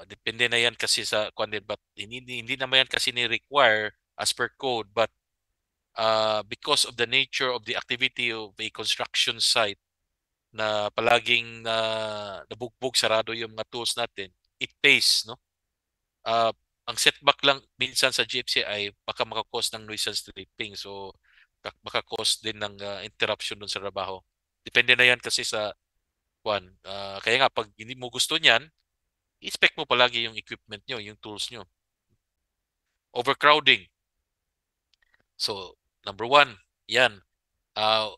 depende na yan kasi sa kuan din, but hindi naman yan kasi ni-require as per code, but because of the nature of the activity of a construction site na palaging nabugbog sarado yung mga tools natin, it pays, no? uh, ang setback lang minsan sa GFCI baka maka-cause ng nuisance tripping. So maka-cause din ng interruption dun sa trabaho. Depende na yan kasi sa kwan. Kaya nga pag hindi mo gusto niyan, inspect mo palagi yung equipment nyo, yung tools nyo. Overcrowding. So number one, yan. Uh,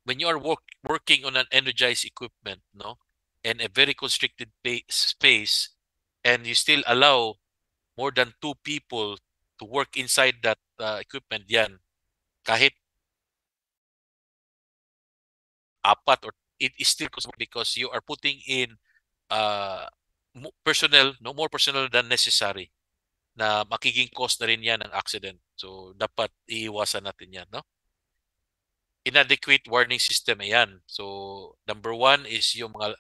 when you are working on an energized equipment, no, and a very constricted space, and you still allow more than two people to work inside that equipment, yan. Kahit apat, or it is still because you are putting in uh, personnel, no more personnel than necessary, na makiging cause na rin yan ng accident. So dapat iiwasan natin yan, no? Inadequate warning system, ayan. So number one is yung mga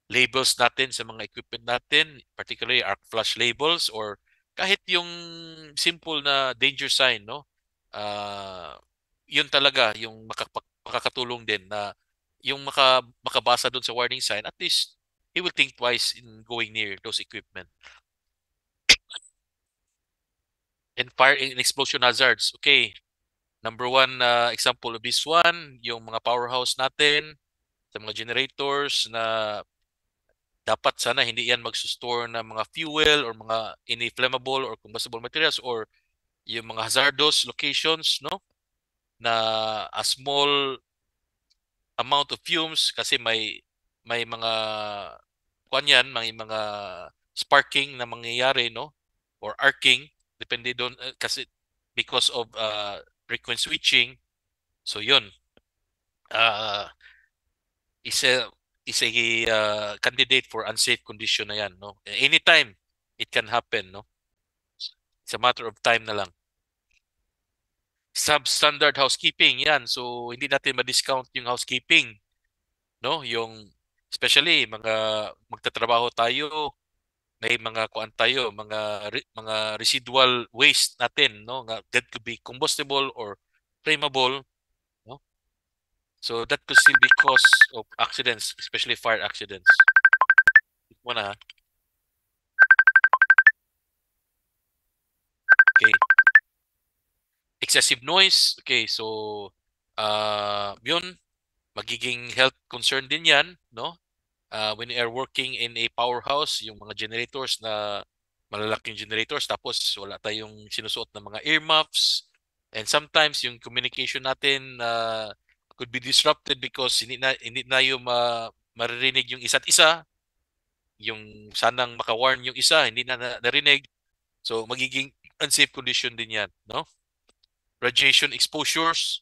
labels natin sa mga equipment natin, particularly arc flash labels or kahit yung simple na danger sign, no? Yun talaga yung makakatulong din na yung makabasa doon sa warning sign, at least he will think twice in going near those equipment. And fire and explosion hazards. Okay. Number one example of this one, yung mga powerhouse natin, sa mga generators na dapat sana hindi yan mag-store ng mga fuel or mga inflammable or combustible materials or yung mga hazardous locations, no, na a small amount of fumes kasi may mga kuan yan, may mga sparking na mangyayari, no, or arcing, depende doon kasi because of frequent switching. So yun, uh, is a candidate for unsafe condition na yan, no? Anytime it can happen, no? It's a matter of time na lang. Substandard housekeeping, yan. So hindi natin ma-discount yung housekeeping, no? Yung especially mga magtatrabaho tayo, may mga kuan tayo, mga residual waste natin, no? That could be combustible or flammable, no? So that could still be cause of accidents, especially fire accidents. Mo na, ha? Okay. Excessive noise. Okay, so yun, magiging health concern din yan, no? When you are working in a powerhouse, yung mga generators na malalaking generators, tapos wala tayong sinusuot ng mga earmuffs. And sometimes yung communication natin could be disrupted because hindi na yung maririnig yung isa't isa. Yung sanang makawarn yung isa, hindi na narinig. So magiging unsafe condition din yan, no? Radiation exposures.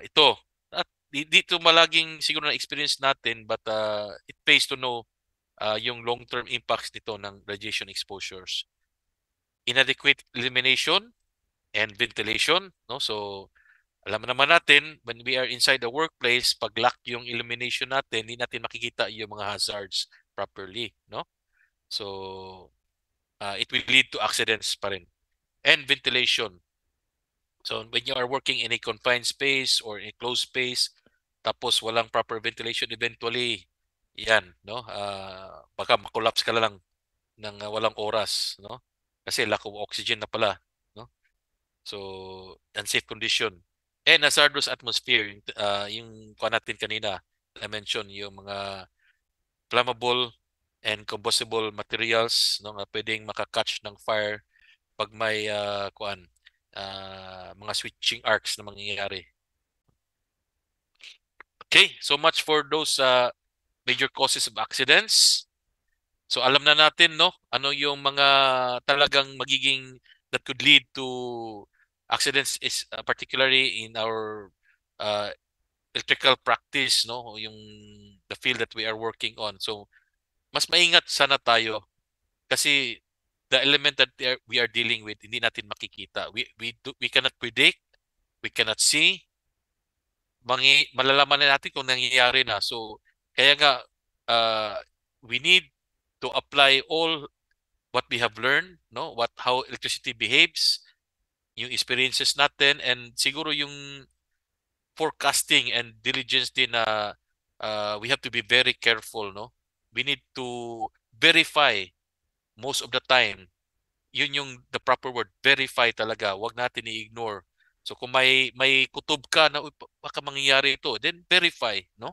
Ito, at dito malaging siguro na experience natin, but it pays to know yung long-term impacts nito ng radiation exposures. Inadequate illumination and ventilation, no? So alam naman natin when we are inside the workplace, pag lock yung illumination natin, hindi natin makikita yung mga hazards properly, no? So it will lead to accidents pa rin. And ventilation. So when you are working in a confined space or in a closed space, tapos walang proper ventilation, eventually, yan, no? Baka makollapse ka na lang ng walang oras, no? Kasi lack of oxygen na pala, no? So, unsafe condition. And hazardous atmosphere, yung kuha natin kanina, I mentioned, yung mga flammable and combustible materials no nga pwedeng makakatch ng fire pag may mga switching arcs na mangyayari. Okay, so much for those major causes of accidents. So alam na natin no ano yung mga talagang magiging that could lead to accidents is particularly in our uh, electrical practice no yung the field that we are working on. So mas maingat sana tayo kasi the element that we are dealing with hindi natin makikita. We cannot predict, we cannot see. Malalaman na natin kung nangyayari na. So kaya nga uh, we need to apply all what we have learned, no? How electricity behaves, yung experiences natin and siguro yung forecasting and diligence din na we have to be very careful, no? We need to verify most of the time. Yun yung the proper word, verify talaga. Huwag natin i-ignore. So kung may kutob ka na "Uy, baka mangyayari ito, then verify, no?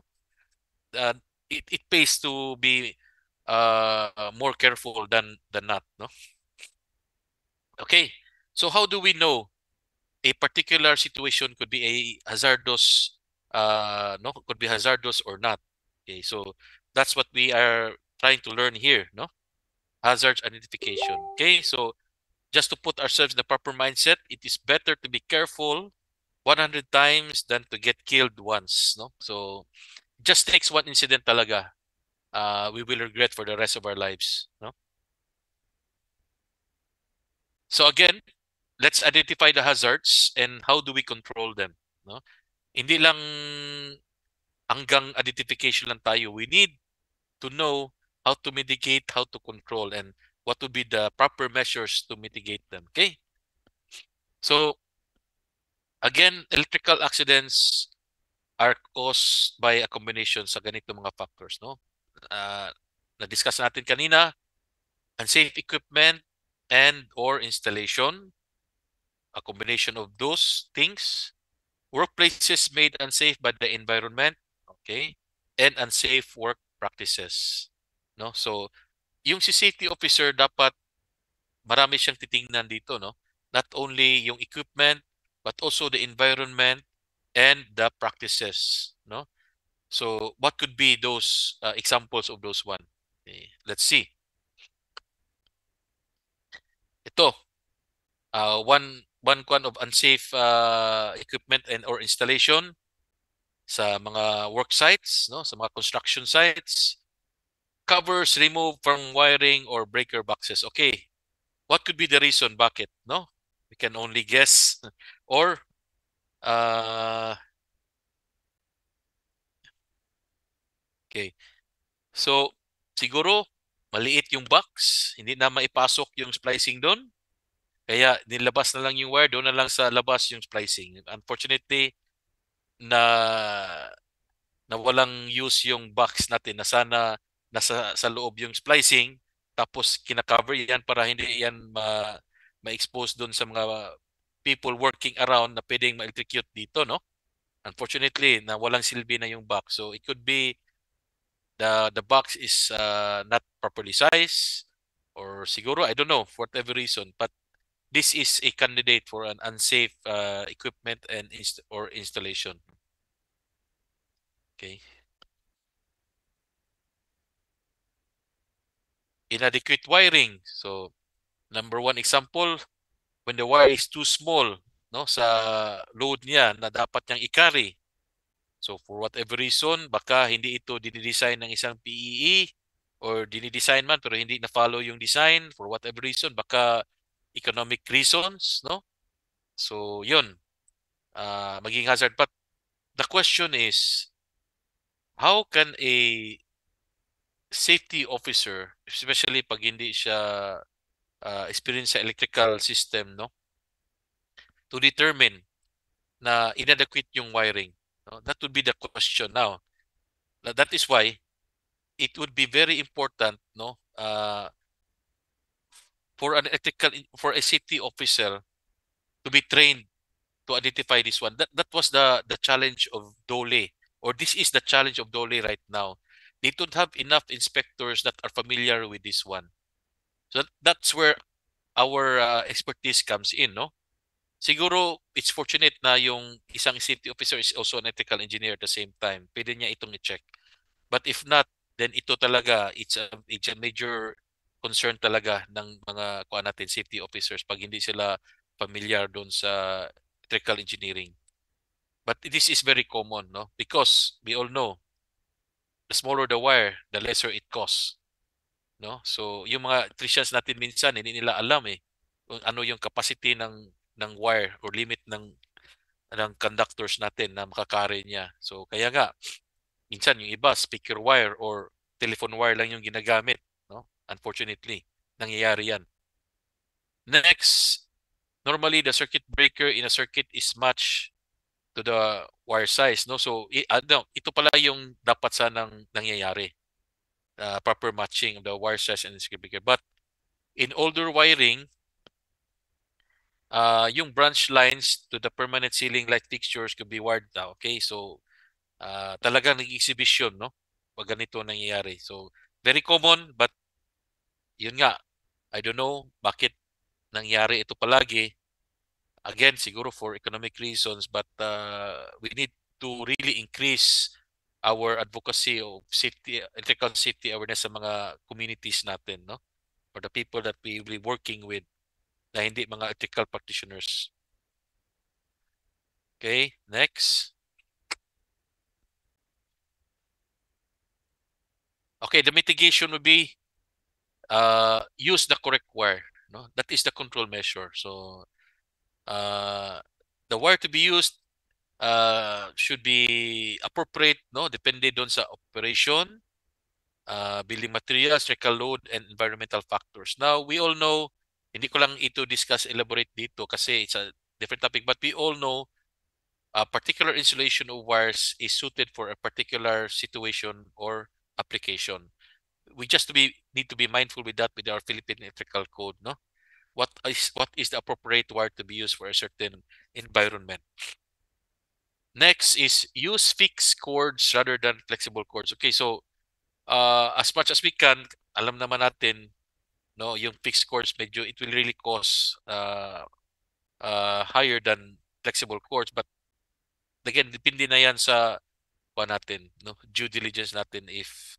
Uh, it pays to be more careful than not, no? Okay. So how do we know a particular situation could be a hazardous no could be hazardous or not? Okay, so that's what we are trying to learn here, no? Hazards identification. Okay, so just to put ourselves in the proper mindset, it is better to be careful 100 times than to get killed once, no? So just takes one incident talaga. We will regret for the rest of our lives, no? So again, let's identify the hazards and how do we control them, no? Hindi lang hanggang identification lang tayo. We need to know how to mitigate, how to control, and what would be the proper measures to mitigate them. Okay? So, again, electrical accidents are caused by a combination sa ganito mga factors, no? Uh, na-discuss natin kanina, unsafe equipment and or installation, a combination of those things, workplaces made unsafe by the environment, okay, and unsafe work practices, no? So, yung si safety officer dapat marami siyang titingnan dito, no? Not only yung equipment but also the environment and the practices, no? So, what could be those examples of those one? Okay, let's see. Ito, one of unsafe equipment and or installation sa mga work sites, no? Sa mga construction sites. Covers removed from wiring or breaker boxes. Okay, what could be the reason? Bakit? No? We can only guess. Or, uh, okay. So, siguro, maliit yung box. Hindi na maipasok yung splicing doon. Kaya, nilabas na lang yung wire. Doon na lang sa labas yung splicing. Unfortunately, na walang use yung box natin na sana nasa sa loob yung splicing tapos kina-cover yan para hindi yan ma-expose doon sa mga people working around na pwedeng ma-electrocute dito, no? Unfortunately, na walang silbi na yung box. So it could be the box is not properly sized or siguro I don't know for whatever reason, but this is a candidate for an unsafe equipment and or installation. Okay. Inadequate wiring. So number one example, when the wire is too small, no, sa load niya na dapat niyang i-carry. So for whatever reason, baka hindi ito dinidesign ng isang PEE or dinidesign man pero hindi na-follow yung design for whatever reason, baka economic reasons, no? So yun, maging hazard. But the question is, how can a safety officer, especially pag hindi siya experience sa electrical system, no, to determine na inadequate yung wiring. No? That would be the question now. That is why it would be very important, no, for an electrical for a safety officer to be trained to identify this one. That was the challenge of Dole, or this is the challenge of Dole right now. they don't have enough inspectors that are familiar with this one. So that's where our expertise comes in, no? Siguro it's fortunate na yung isang safety officer is also an ethical engineer at the same time. Pwede niya itong i-check. But if not, then ito talaga, it's a major concern talaga ng mga kuan natin safety officers pag hindi sila familiar doon sa electrical engineering. But this is very common, no? Because we all know the smaller the wire, the lesser it costs, no? So yung mga electricians natin minsan hindi nila alam kung ano yung capacity ng wire or limit ng conductors natin na makakari niya. So kaya nga minsan yung iba speaker wire or telephone wire lang yung ginagamit, no? Unfortunately, nangyayari yan. Next, normally the circuit breaker in a circuit is matched to the wire size, no? So no, ito pala yung dapat sanang nangyayari. Proper matching of the wire size and the circuit breaker. But in older wiring, yung branch lines to the permanent ceiling light fixtures could be wired now. Okay, so talagang nag-exhibition, no? Pag ganito nangyayari. So, very common, but yun nga, I don't know bakit nangyari ito palagi. Again, siguro for economic reasons, but we need to really increase our advocacy of safety, electrical safety awareness sa mga communities natin, no? Or the people that we will be working with na hindi mga electrical practitioners. Okay, next. Okay, the mitigation would be use the correct wire, no? That is the control measure. So uh, the wire to be used should be appropriate, no? Depende doon sa operation, building materials, electrical load, and environmental factors. Now, we all know, hindi ko lang ito discuss, elaborate dito kasi it's a different topic, but we all know a particular insulation of wires is suited for a particular situation or application. We just need to be mindful with that with our Philippine Electrical Code, no? What is the appropriate wire to be used for a certain environment? Next is use fixed cords rather than flexible cords. Okay, so as much as we can, alam naman natin, no, yung fixed cords medyo it will really cost higher than flexible cords. But again, depende na yan sa natin, no, due diligence natin if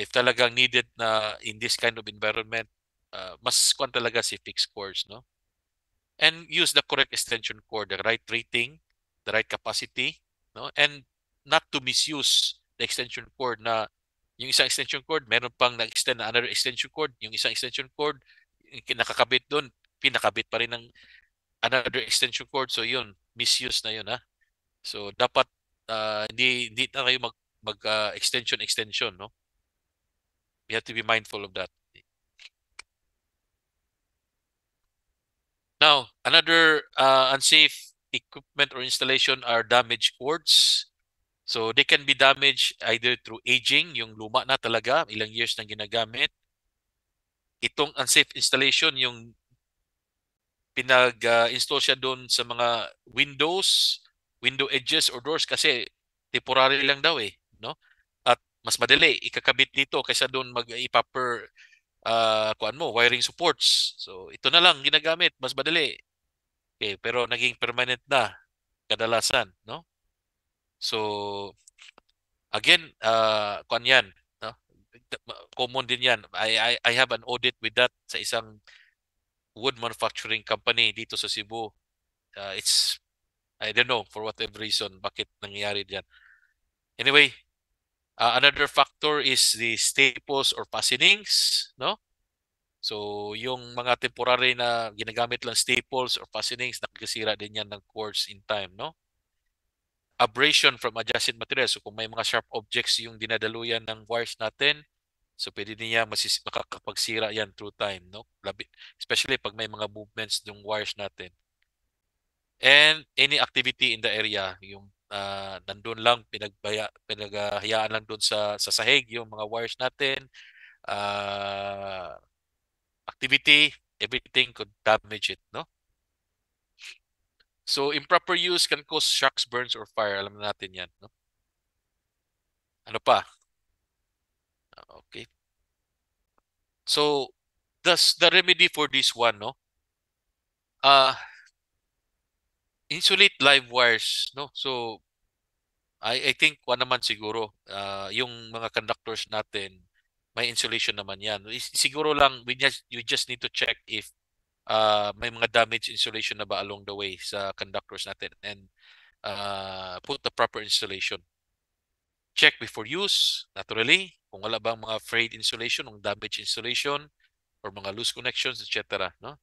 talagang needed na in this kind of environment, mas talaga si fixed cords, no? And use the correct extension cord, the right rating, the right capacity, no? And not to misuse the extension cord na yung isang extension cord, meron pang na-extend na another extension cord, yung isang extension cord, yung nakakabit doon, pinakabit pa rin ng another extension cord. So yun, misuse na yun, ha? So dapat hindi na kayo mag extension, no? You have to be mindful of that. Now, another unsafe equipment or installation are damaged cords. So they can be damaged either through aging, yung luma na talaga, ilang years nang ginagamit. Itong unsafe installation, yung pinag-install siya doon sa mga windows, window edges or doors kasi temporary lang daw no? At mas madali ikakabit dito kaysa doon mag-ipaper kuan mo, wiring supports. So ito na lang ginagamit, mas madali. Okay, pero naging permanent na kadalasan, no? So again, kuan yan, no? Common din yan. I have an audit with that sa isang wood manufacturing company dito sa Cebu. It's I don't know for whatever reason bakit nangyayari diyan. Anyway, another factor is the staples or fastenings, no? So, yung mga temporary na ginagamit lang staples or fastenings, nakikisira din yan ng cords in time, no? Abrasion from adjacent materials. So, kung may mga sharp objects yung dinadaluyan ng wires natin, so pwede niya makakapagsira yan through time, no? Especially pag may mga movements ng wires natin. And any activity in the area, yung nandun lang, pinaghayaan lang doon sa sahig, yung mga wires natin, uh, activity, everything could damage it, no? So improper use can cause shocks, burns, or fire. Alam na natin yan, no? Ano pa? Okay. So the remedy for this one, no? Uh Insulate live wires, no? So I think kuwan naman siguro yung mga conductors natin may insulation naman yan. Siguro lang we just need to check if may mga damage insulation na ba along the way sa conductors natin, and put the proper installation. Check before use, naturally, kung wala bang mga frayed insulation, or damage insulation, or mga loose connections, etc. No?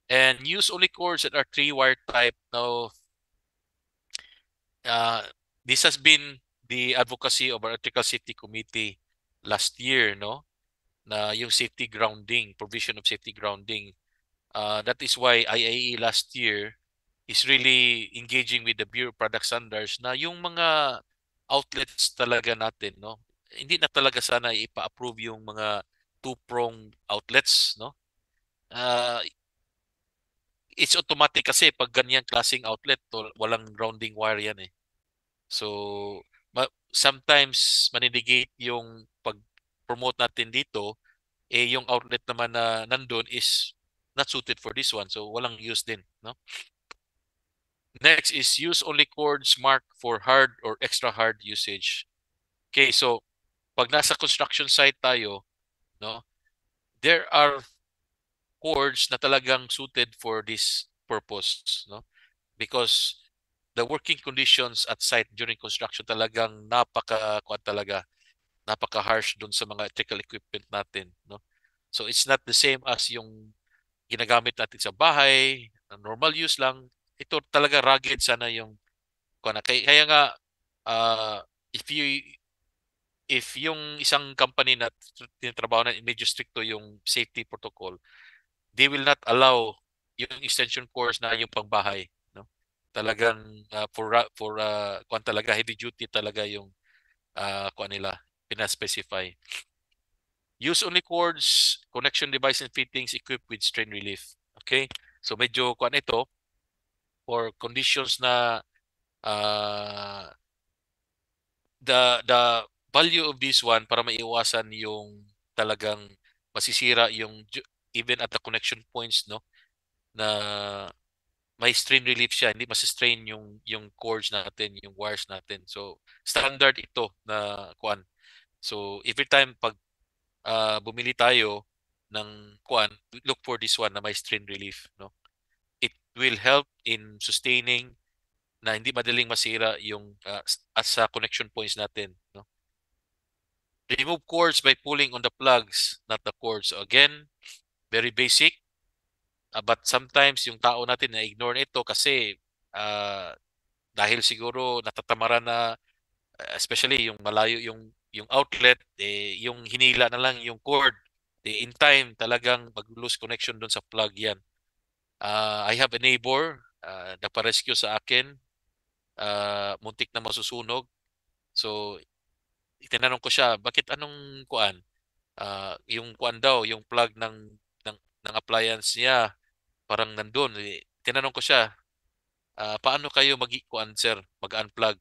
And use only cords that are 3-wire type. Now, uh, this has been the advocacy of our Electrical Safety Committee last year, no? Na yung safety grounding, provision of safety grounding. That is why IAE last year is really engaging with the Bureau of Product Standards na yung mga outlets talaga natin, no? Hindi na talaga sana ipa-approve yung mga two-prong outlets, no? Uh, it's automatic kasi pag ganyan klaseng outlet, walang grounding wire yan eh. So, sometimes maninegate yung pag-promote natin dito, eh yung outlet naman na nandun is not suited for this one. So, walang use din, no? Next is use only cords marked for hard or extra hard usage. Okay, so pag nasa construction site tayo, no, there are cords na talagang suited for this purpose, no? Because the working conditions at site during construction talagang kuwan talaga, napaka-harsh dun sa mga electrical equipment natin, no? So it's not the same as yung ginagamit natin sa bahay, normal use lang. Ito talaga rugged sana yung kuwan. Kaya nga uh, if you if yung isang company na tinatrabaho na medyo stricto yung safety protocol, they will not allow yung extension course na yung pangbahay, no? Talagang kuan talaga heavy duty talaga yung kuan nila pina-specify. Use only cords, connection device and fittings equipped with strain relief. Okay? So medyo kuan ito for conditions na uh, the value of this one para maiwasan yung talagang masisira yung even at the connection points, no, na may strain relief siya, hindi masistrain yung cords natin, yung wires natin. So standard ito na kuan. So every time pag bumili tayo ng kuan, look for this one na may strain relief, no. It will help in sustaining na hindi madaling masira yung sa connection points natin, no. Remove cords by pulling on the plugs, not the cords. So again, very basic. But sometimes yung tao natin na-ignore nito kasi uh, dahil siguro natatamaran na especially yung malayo yung outlet, eh, yung hinila na lang yung cord. Eh, in time, talagang mag-lose connection doon sa plug yan. I have a neighbor, nagpa-rescue sa akin, muntik na masusunog. So, itinanong ko siya, bakit anong kuan? Yung kuan daw, yung plug ng, ng appliance niya, parang nandun. Eh, tinanong ko siya, paano kayo kuan sir, mag-unplug?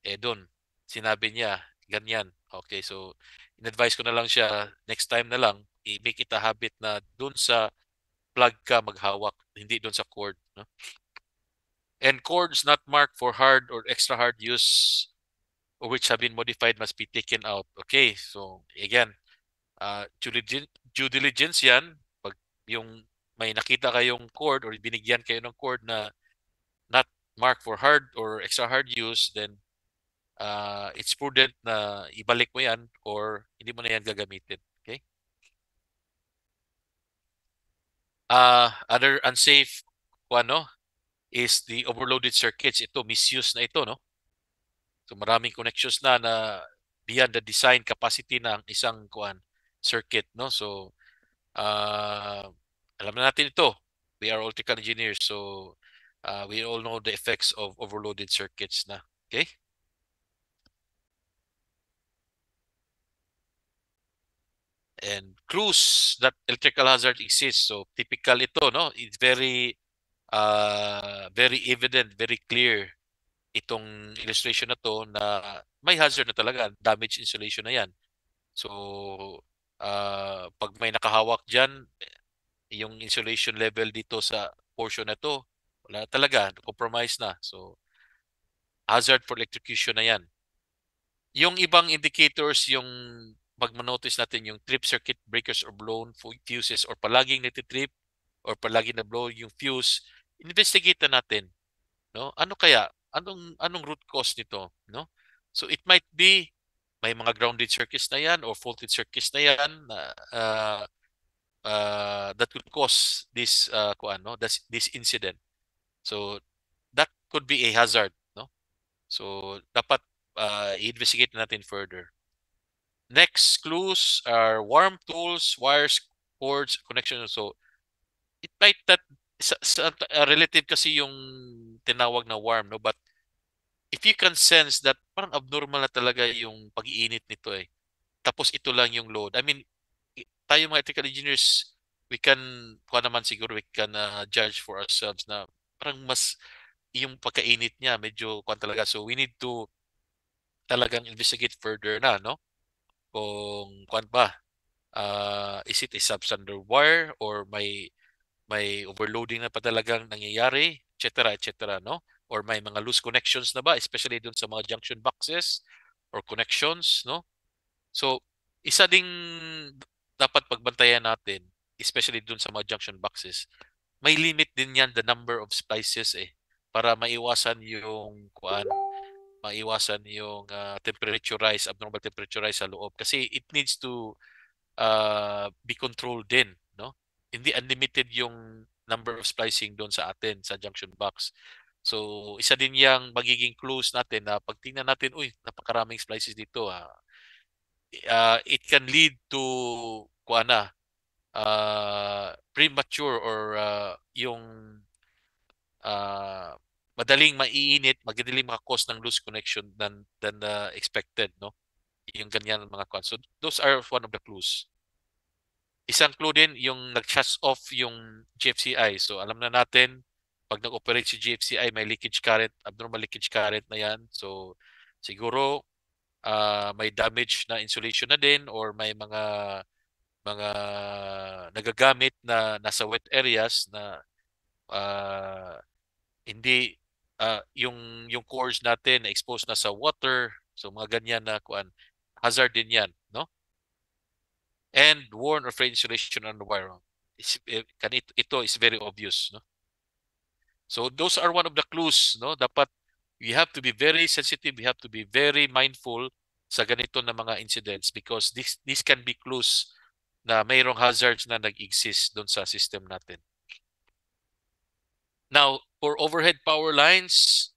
Eh doon, sinabi niya, ganyan. Okay, so in-advise ko na lang siya, next time na lang, i-make it a habit na doon sa plug ka maghawak, hindi doon sa cord. No? And cords not marked for hard or extra hard use or which have been modified must be taken out. Okay, so again, due diligence yan. Pag yung may nakita kayong cord or binigyan kayo ng cord na not marked for hard or extra hard use, then it's prudent na ibalik mo yan or hindi mo na yan gagamitin. Okay? Other unsafe ano, is the overloaded circuits. Ito, misuse na ito, no? So maraming connections na beyond the design capacity ng isang circuit, no? So alam na natin ito. We are electrical engineers, so we all know the effects of overloaded circuits na. Okay? And clues that electrical hazard exists. So typical ito, no? It's very evident, very clear itong illustration na to na may hazard na talaga, damage insulation na yan. So, pag may nakahawak dyan, yung insulation level dito sa portion na to, wala talaga, compromise na. So, hazard for electrocution na yan. Yung ibang indicators, yung pag manotice natin yung trip circuit breakers or blown fuses or palaging natitrip or palaging na-blow yung fuse, investigate na natin, no? Ano kaya? Anong root cause nito, no? So it might be may mga grounded circuits na yan or faulted circuits na yan na that could cause this this incident. So that could be a hazard, no? So dapat i-investigate natin further. Next clues are warm tools, wires, cords, connections. So it might that relative kasi yung tinawag na warm, no? But if you can sense that parang abnormal na talaga yung pag-iinit nito eh. Tapos ito lang yung load. I mean, tayo mga electrical engineers, we can, kung naman siguro, we can judge for ourselves na parang mas yung pagkainit niya, medyo kung talaga. So we need to talagang investigate further na, no? Kung kung ba, is it a substandard wire or may overloading na pa talagang nangyayari, etc., etc., no? Or may mga loose connections na ba, especially dun sa mga junction boxes or connections, no? So, isa ding dapat pagbantayan natin, especially dun sa mga junction boxes, may limit din yan the number of splices eh, para maiwasan yung maiwasan yung temperature rise, abnormal temperature rise sa loob. Kasi it needs to be controlled din, no? Hindi unlimited yung number of splicing doon sa atin sa junction box. So, isa din yang magiging clues natin na pag tingnan natin, uy, napakaraming splices dito. It can lead to kuana, premature or yung uh, madaling maiinit, madaling maka-cause ng loose connection than expected, no? Yung ganyan mga kuan. So, those are one of the clues. Isang clue din yung nag-shuts off yung GFCI. So alam na natin pag nag-operate si GFCI may leakage current, abnormal leakage current na yan. So siguro may damage na insulation na din or may mga nagagamit na nasa wet areas na uh, hindi yung cores natin na exposed na sa water. So mga ganyan na kuan hazard din yan, no? And worn or frayed insulation on the wire. Ito is very obvious, no? So those are one of the clues, no? Dapat we have to be very sensitive, we have to be very mindful sa ganito na mga incidents because this can be clues na mayroong hazards na nag-exist doon sa system natin. Now, for overhead power lines,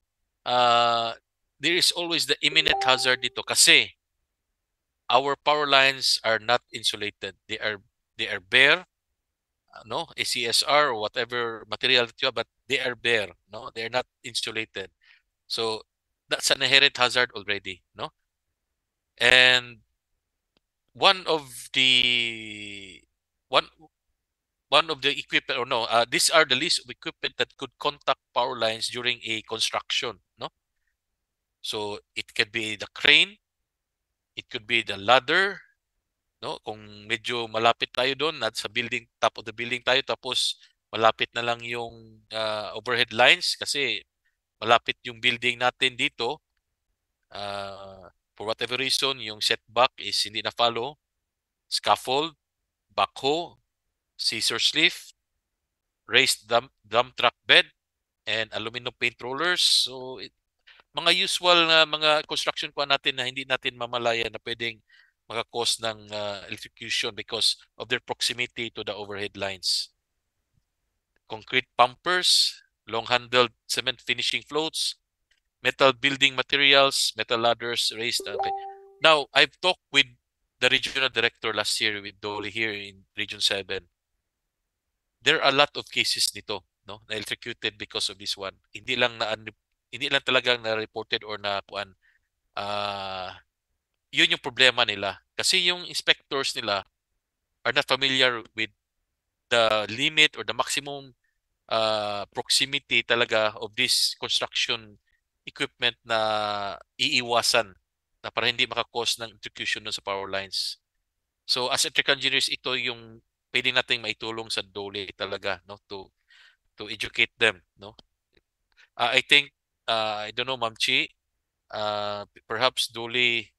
there is always the imminent hazard dito kasi our power lines are not insulated. They are bare, no, ACSR or whatever material that you have, but they are bare, no, they are not insulated. So that's an inherent hazard already, no. And one of the one one of the equipment or no, these are the list of equipment that could contact power lines during a construction, no. So it could be the crane, it could be the ladder, no? Kung medyo malapit tayo doon, sa building, top of the building tayo, tapos malapit na lang yung overhead lines kasi malapit yung building natin dito. For whatever reason, yung setback is hindi na follow. Scaffold, backhoe, scissors lift, raised dump truck bed, and aluminum paint rollers. So, mga usual na mga construction pa natin na hindi natin mamalayan na pwedeng maka-cause ng electrocution because of their proximity to the overhead lines. Concrete pumpers, long-handled cement finishing floats, metal building materials, metal ladders, raised. Okay. Now, I've talked with the regional director last year with Dolly here in Region 7. There are a lot of cases nito, no, na electrocuted because of this one. Hindi lang talagang na-reported or na kuan yun yung problema nila. Kasi yung inspectors nila are not familiar with the limit or the maximum proximity talaga of this construction equipment na iiwasan na para hindi makakos ng electrocution sa power lines. So as electrical engineers, ito yung pwede nating maitulong sa DOLE talaga, no, to educate them, no. I think I don't know, Ma'am Chi, perhaps DOLE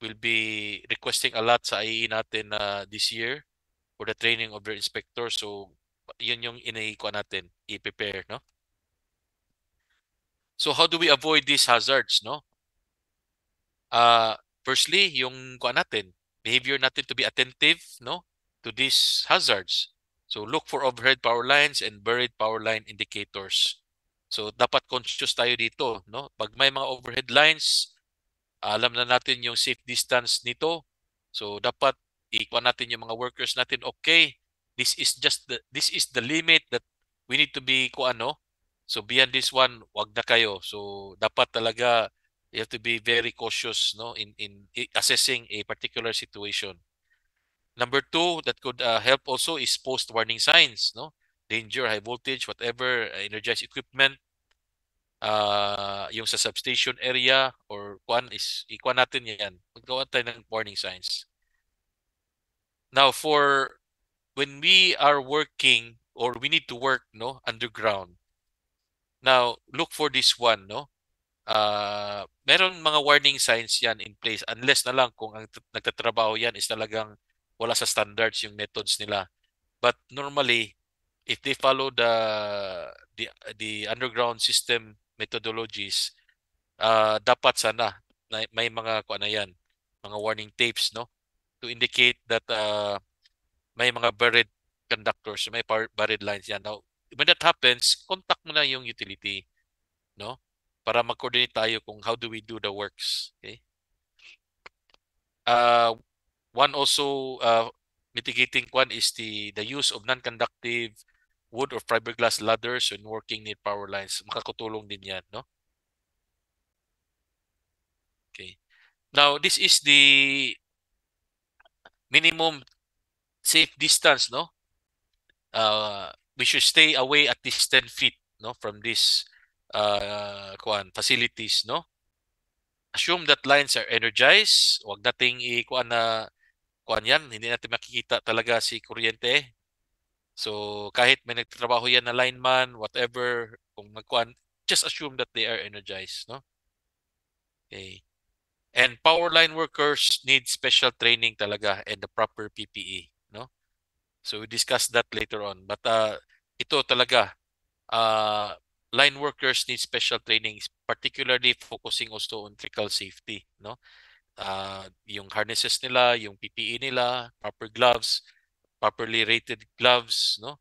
will be requesting a lot sa IE natin this year for the training of their inspector. So yun yung ko natin i-prepare, no. So how do we avoid these hazards, no? Firstly, yung kuan natin, behavior natin to be attentive, no, to these hazards. So look for overhead power lines and buried power line indicators. So dapat conscious tayo dito, no? Pag may mga overhead lines, alam na natin yung safe distance nito. So dapat ikuha natin yung mga workers natin, okay, this is the limit that we need to be kuano. So beyond this one, wag na kayo. So dapat talaga you have to be very cautious, no, in assessing a particular situation. Number two, that could help also is post warning signs, no, danger, high voltage, whatever, energized equipment, yung sa substation area or kuan is ikuan natin yan. Maggawa tayo ng warning signs. Now for when we are working or we need to work, no, underground. Now look for this one, no. Meron mga warning signs yan in place unless na lang kung ang nagtatrabaho yan is talagang wala sa standards yung methods nila. But normally, if they follow the the underground system methodologies, dapat sana may mga kuan na yan, mga warning tapes, no, to indicate that may mga buried conductors, may buried lines yan. Now, when that happens, contact mo na yung utility, no, para mag-coordinate tayo kung how do we do the works. Okay. Uh, One also mitigating one is the use of non-conductive wood or fiberglass ladders when working near power lines. Makakatulong din yan, no? Okay. Now, this is the minimum safe distance, no? We should stay away at least 10 feet, no, from these facilities, no? Assume that lines are energized. Huwag nating i-kuan na kuan yan. Hindi natin makikita talaga si kuryente. So, kahit may nagtatrabaho yan na lineman, whatever, kung magkuan, just assume that they are energized, no? Okay. And power line workers need special training talaga and the proper PPE, no? So we discuss that later on. But ito talaga, uh, line workers need special training, particularly focusing also on electrical safety, no? Yung harnesses nila, yung PPE nila, proper gloves, properly rated gloves, no?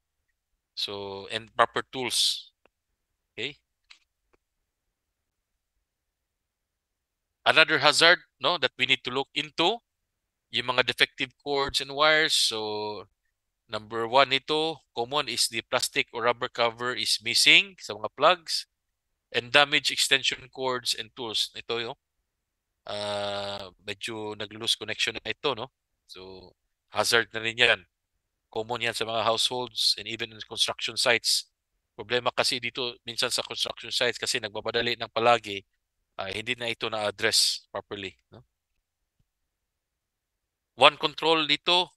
So, and proper tools. Okay. Another hazard, no, that we need to look into, yung mga defective cords and wires. So, number one nito, common is the plastic or rubber cover is missing sa mga plugs and damaged extension cords and tools. Ito yung medyo nag-lose connection na ito, no? So, hazard na rin yan. Common yan sa mga households and even in construction sites. Problema kasi dito minsan sa construction sites kasi nagbabadali ng palagi, hindi na ito na-address properly, no? One control dito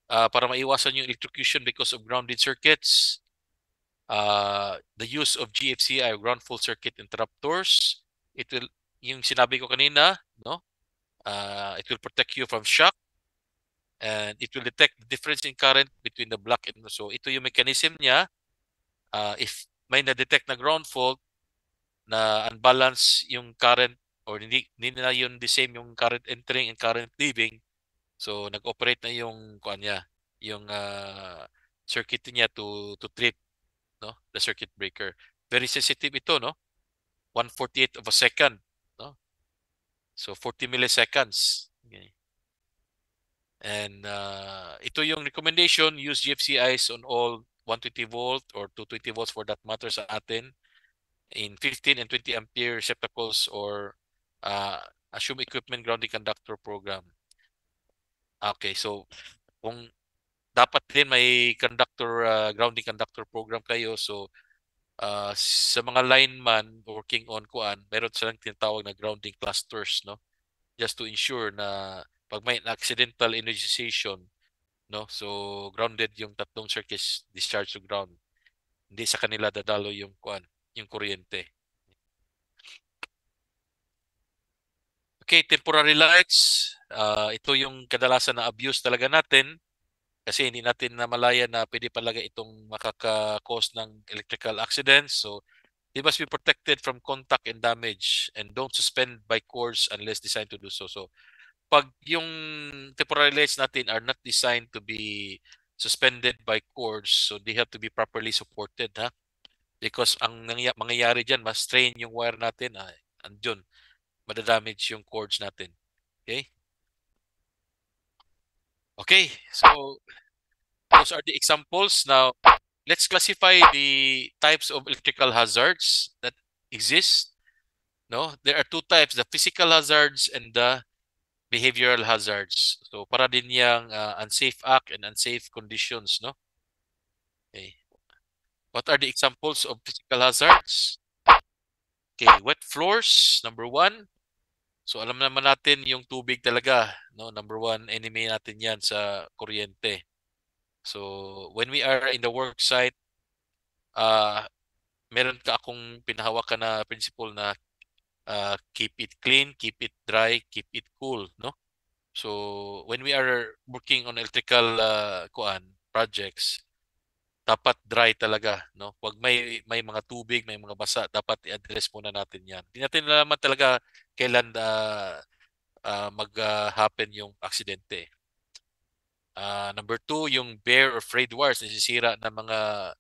para maiwasan yung electrocution because of grounded circuits, the use of GFCI or ground fault circuit interrupters. It will, yung sinabi ko kanina, no? It will protect you from shock and it will detect the difference in current between the black and so ito yung mechanism niya. If may na-detect na ground fault na unbalance yung current or hindi na yun the same yung current entering and current leaving, so nag-operate na yung kuan niya, yung circuit niya to trip, no, the circuit breaker. Very sensitive ito, no? 1/48 of a second, no? So 40 milliseconds. Okay. And ito yung recommendation, use GFCIs on all 120 volt or 220 volts for that matter sa atin in 15 and 20 ampere receptacles or uh, assume equipment grounding conductor program. Okay, so kung dapat din may conductor grounding conductor program kayo, so sa mga lineman working on kuan, meron silang tinatawag na grounding clusters, no? Just to ensure na pag may accidental energization, no? So grounded yung tatlong circuits, discharge to ground. Hindi sa kanila dadalo yung kuan, yung kuryente. Okay, temporary lights. Ito yung kadalasan na abuse talaga natin kasi hindi natin namalayan na pwede palaga itong makaka-cause ng electrical accidents. So they must be protected from contact and damage and don't suspend by cords unless designed to do so. So pag yung temporary lights natin are not designed to be suspended by cords, so they have to be properly supported, ha? Because ang mangyayari dyan, mas strain yung wire natin, andun, madadamage yung cords natin. Okay? Okay, so those are the examples. Now, let's classify the types of electrical hazards that exist. No, there are two types: the physical hazards and the behavioral hazards. So, para din yung unsafe act and unsafe conditions. No, okay. What are the examples of physical hazards? Okay, wet floors, number one. So, alam naman natin yung tubig talaga. No, number one enemy natin yan sa kuryente. So, when we are in the work site, uh, meron ka akong pinahawakan na principle na keep it clean, keep it dry, keep it cool, no? So when we are working on electrical projects, dapat dry talaga, no? Wag may mga tubig, may mga basa, dapat i-address muna natin 'yan. Hindi natin nalaman talaga kailan mag-happen yung aksidente. Number two, yung bare or frayed wires, nasisira ng mga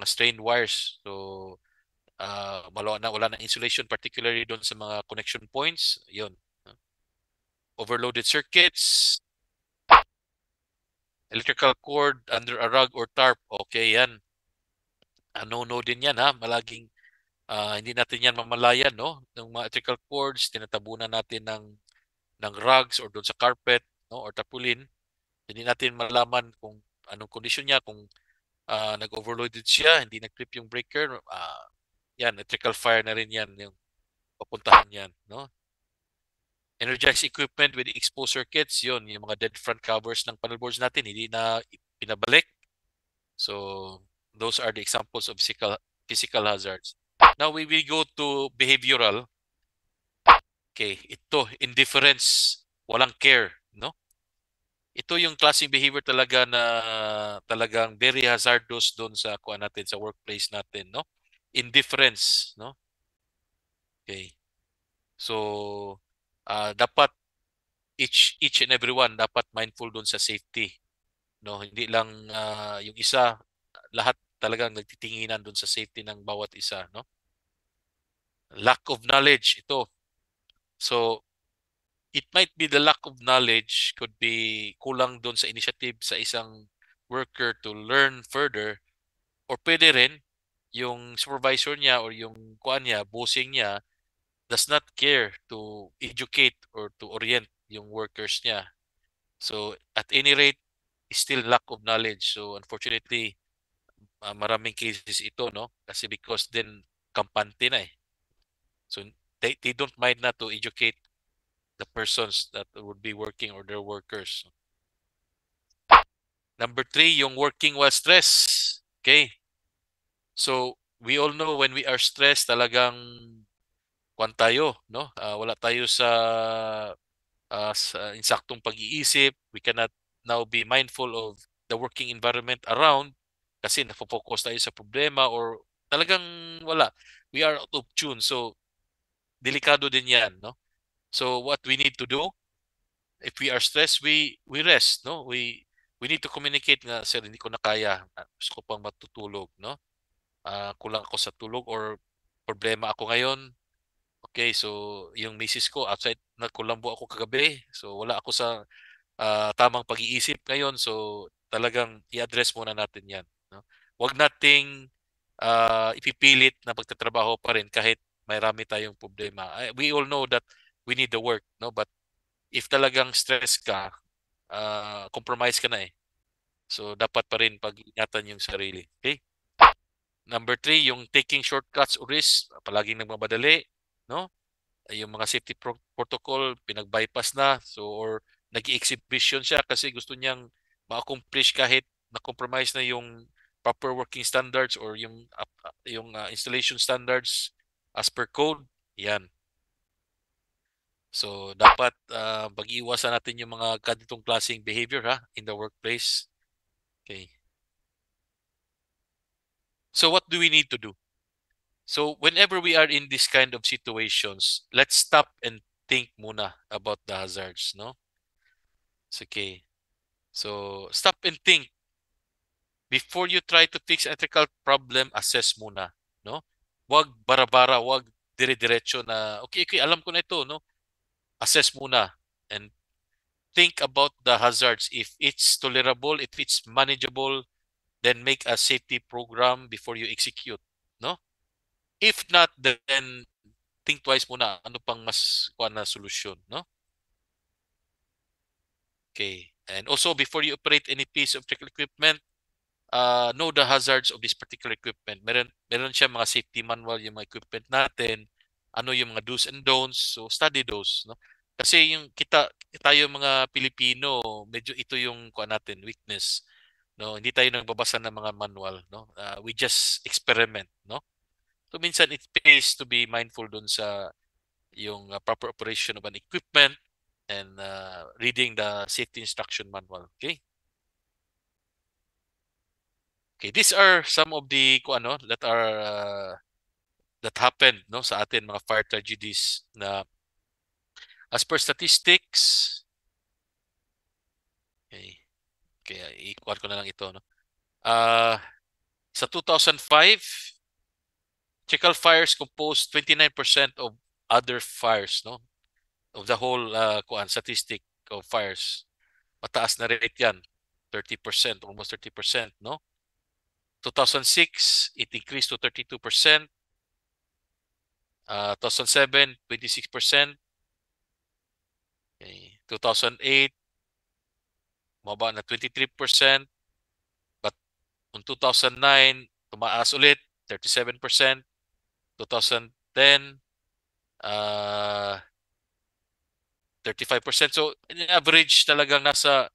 strained wires. So wala na insulation, particularly doon sa mga connection points. Yun. Overloaded circuits, electrical cord under a rug or tarp. Okay, yan. No din yan, ha. Malaging hindi natin yan mamalayan, no? Ng mga electrical cords, tinatabunan natin ng rugs or doon sa carpet, no? Or tapulin. Hindi natin malaman kung anong kondisyon niya, kung nag-overloaded siya, hindi nag-trip yung breaker. Yan, electrical fire na rin yan, yung papuntahan yan, no? Energized equipment with exposed circuits, yun, yung mga dead front covers ng panel boards natin, hindi na pinabalik. So, those are the examples of physical hazards. Now, we will go to behavioral. Okay, ito, indifference, walang care, no? Ito yung klaseng behavior talaga na talagang very hazardous doon sa kuan natin, sa workplace natin, no? Indifference, no? Okay. So, dapat each and everyone dapat mindful doon sa safety, no? Hindi lang yung isa, lahat talagang nagtitinginan doon sa safety ng bawat isa, no? Lack of knowledge ito. So it might be the lack of knowledge, could be kulang doon sa initiative sa isang worker to learn further, or pwede rin yung supervisor niya or yung kuan niya, bossing niya, does not care to educate or to orient yung workers niya. So at any rate, still lack of knowledge. So unfortunately, maraming cases ito, no? Kasi because then kampante na eh. So they don't mind na to educate the persons that would be working or their workers. Number three, yung working while stressed. Okay. So we all know when we are stressed, talagang kwan tayo, no? Wala tayo sa insaktong pag-iisip. We cannot now be mindful of the working environment around kasi nafo-focus tayo sa problema or talagang wala. We are out of tune. So, delikado din yan, no? So, what we need to do, if we are stressed, we rest, no? We need to communicate nga, sir, hindi ko na kaya. Gusto ko pang matutulog, no? Kulang ako sa tulog or problema ako ngayon. Okay, so yung misis ko outside, nagkulambo ako kagabi. So wala ako sa tamang pag-iisip ngayon. So talagang i-address muna natin 'yan, no? Huwag nating ipipilit na pagtatrabaho pa rin kahit may rami tayong problema. We all know that we need the work, no? But if talagang stress ka, compromise ka na eh. So dapat pa rin pag-ingatan yung sarili. Okay? Number three, yung taking shortcuts o risks, palaging nagmamadali, no? yung mga safety protocol pinag-bypass na, so or nag-exhibition siya kasi gusto niyang ma-accomplish kahit na-compromise na yung proper working standards or yung installation standards as per code. Yan. So dapat pag-iwasan natin yung mga ganitong klaseng behavior ha in the workplace. Okay. So what do we need to do? So whenever we are in this kind of situations, let's stop and think muna about the hazards, no? It's okay. So stop and think before you try to fix electrical problem, assess muna, no? Wag bara-bara, wag dire-diretso na okay, okay, alam ko na ito, no? Assess muna and think about the hazards. If it's tolerable, if it's manageable, then make a safety program before you execute, no? If not, then think twice muna ano pang mas kuha na solusyon, no? Okay. And also before you operate any piece of electrical equipment, know the hazards of this particular equipment. Meron siya mga safety manual yung mga equipment natin, ano yung mga do's and don'ts. So study those, no? Kasi yung tayo mga Pilipino, medyo ito yung kuha natin weakness, no? Hindi tayo nagbabasa ng mga manual, no? We just experiment, no? So minsan it pays to be mindful dun sa yung proper operation of an equipment and reading the safety instruction manual. Okay? Okay, these are some of the kung ano that are that happened no sa atin mga fire tragedies na as per statistics. Okay, kaya i-quad ko na lang ito no. Uh, sa 2005, Checal fires composed 29% of other fires no of the whole kuan statistic of fires. Mataas na rate yan. 30%, almost 30%, no? 2006, it increased to 32%. 2007, 26%. Okay. 2008, mababa na 23%. But in 2009, tumaas ulit, 37%. 2010, uh, 35%. So, in average talagang nasa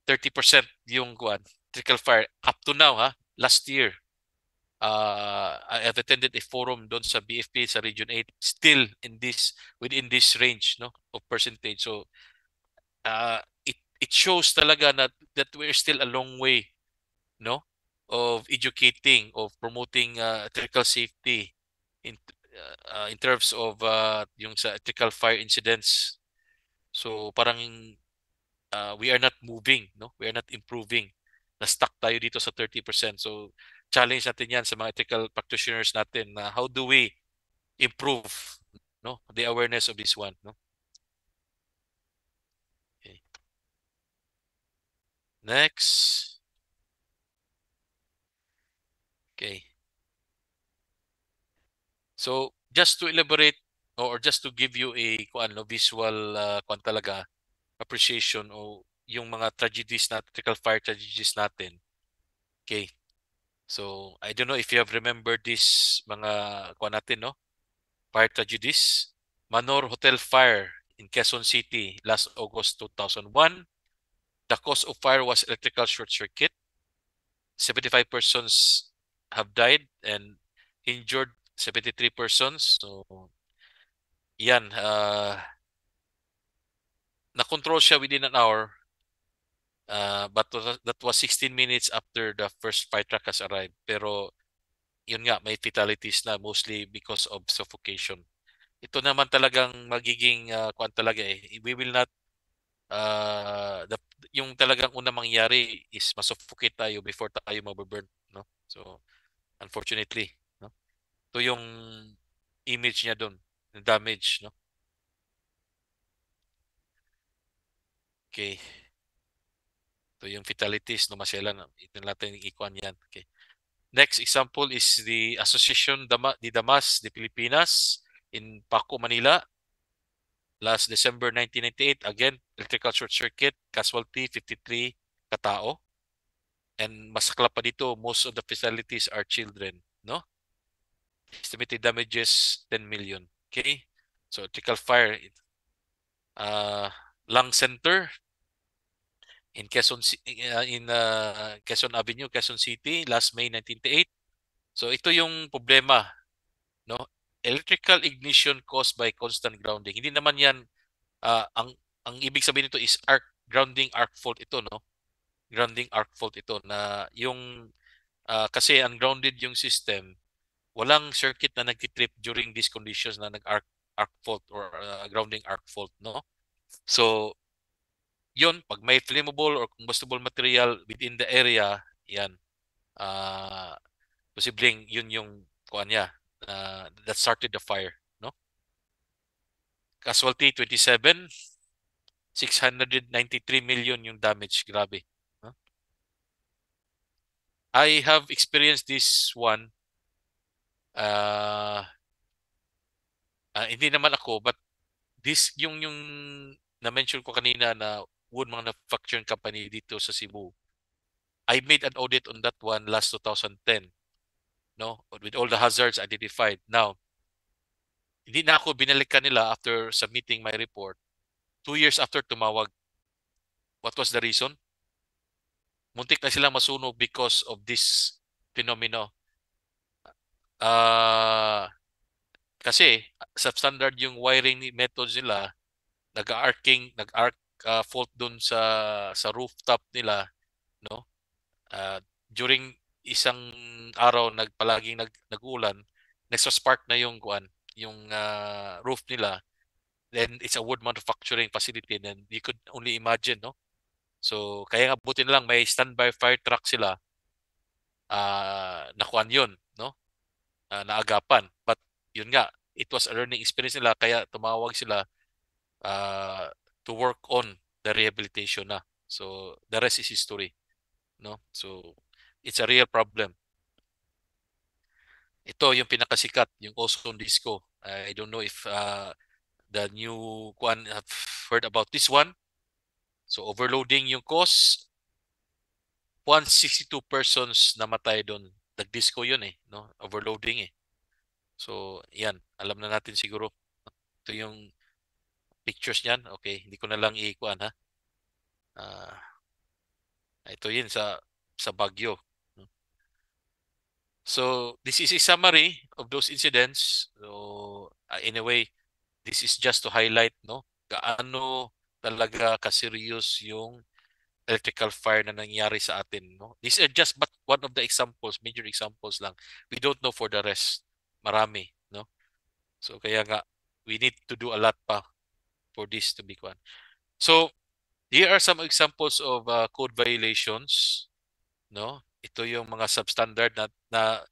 30% yung kuan, trickle fire up to now ha, last year. I have attended a forum doon sa BFP sa Region 8 still in this within this range no of percentage. So it shows talaga that we're still a long way no of educating of promoting electrical safety in terms of yung sa electrical fire incidents. So parang we are not moving, no? We are not improving. Na-stuck tayo dito sa 30%. So, challenge natin yan sa mga ethical practitioners natin na how do we improve, no? The awareness of this one, no? Okay. Next. Okay. So, just to elaborate or just to give you a kuan no visual kuan talaga appreciation o yung mga tragedies na ethical fire tragedies natin. Okay. So, I don't know if you have remembered this mga kuan natin, no? Fire tragedies. Manor Hotel fire in Quezon City last August 2001. The cause of fire was electrical short circuit. 75 persons have died and injured 73 persons. So, yan. Na-control siya within an hour. But that was 16 minutes after the first fire truck has arrived. Pero, yun nga, may fatalities na mostly because of suffocation. Ito naman talagang magiging kuan talaga eh. We will not yung talagang unang mangyayari is masuffocate tayo before tayo mababurn, no? So, unfortunately, no? Ito yung image niya doon, yung damage, no? Okay. Ito yung fatalities, no? Maselan, ito natin ikuan yan. Okay. Next example is the Association de Damas de Pilipinas in Paco, Manila. Last December 1998, again, electrical short circuit, casualty 53 katao. And masakla pa dito, most of the facilities are children, no? Estimated damages 10 million. Okay? So electrical fire, uh, Lung Center in Quezon Avenue, Quezon City, last May 1998. So ito yung problema, no? Electrical ignition caused by constant grounding. Hindi naman yan ang ibig sabihin nito is grounding arc fault ito, no? Grounding arc fault ito na yung kasi ungrounded yung system, walang circuit na nagtitrip during these conditions na nag-arc fault or grounding arc fault, no? So, yun, pag may flammable or combustible material within the area, yan, uh, posibleng yun yung kuan niya, that started the fire, no? Casualty 27, 693 million yung damage, grabe. No? I have experienced this one, uh, hindi naman ako, but this yung na-mention ko kanina na wood manufacturing company dito sa Cebu. I made an audit on that one last 2010, no? With all the hazards identified. Now, hindi na ako binalikan nila after submitting my report. 2 years after tumawag. What was the reason? Muntik na silang masunog because of this phenomena. Kasi substandard yung wiring methods nila, nag-arc fault dun sa rooftop nila, no? During isang araw nag-uulan, nagsa-spark na yung roof nila. Then it's a wood manufacturing facility, and you could only imagine, no? So kaya nga buti na lang may standby fire truck sila, nakuan yun, no? Naagapan. But yun nga, it was a learning experience nila kaya tumawag sila uh, to work on the rehabilitation na. So the rest is history, no? So it's a real problem. Ito yung pinakasikat, yung ozone disco. I don't know if the new one have heard about this one. So overloading yung cause, 162 persons namatay doon. Nag-disco yun eh, no? Overloading eh. So, yan. Alam na natin siguro. Ito yung pictures niyan. Okay, hindi ko na lang ikuan ha. Ito yun sa Baguio. So, this is a summary of those incidents. So, in a way, this is just to highlight, no, gaano talaga ka-serious yung electrical fire na nangyari sa atin, no. These are just but one of the examples, major examples lang. We don't know for the rest. Marami, no. So kaya nga we need to do a lot pa for this to be one. So here are some examples of code violations, no. Ito yung mga substandard na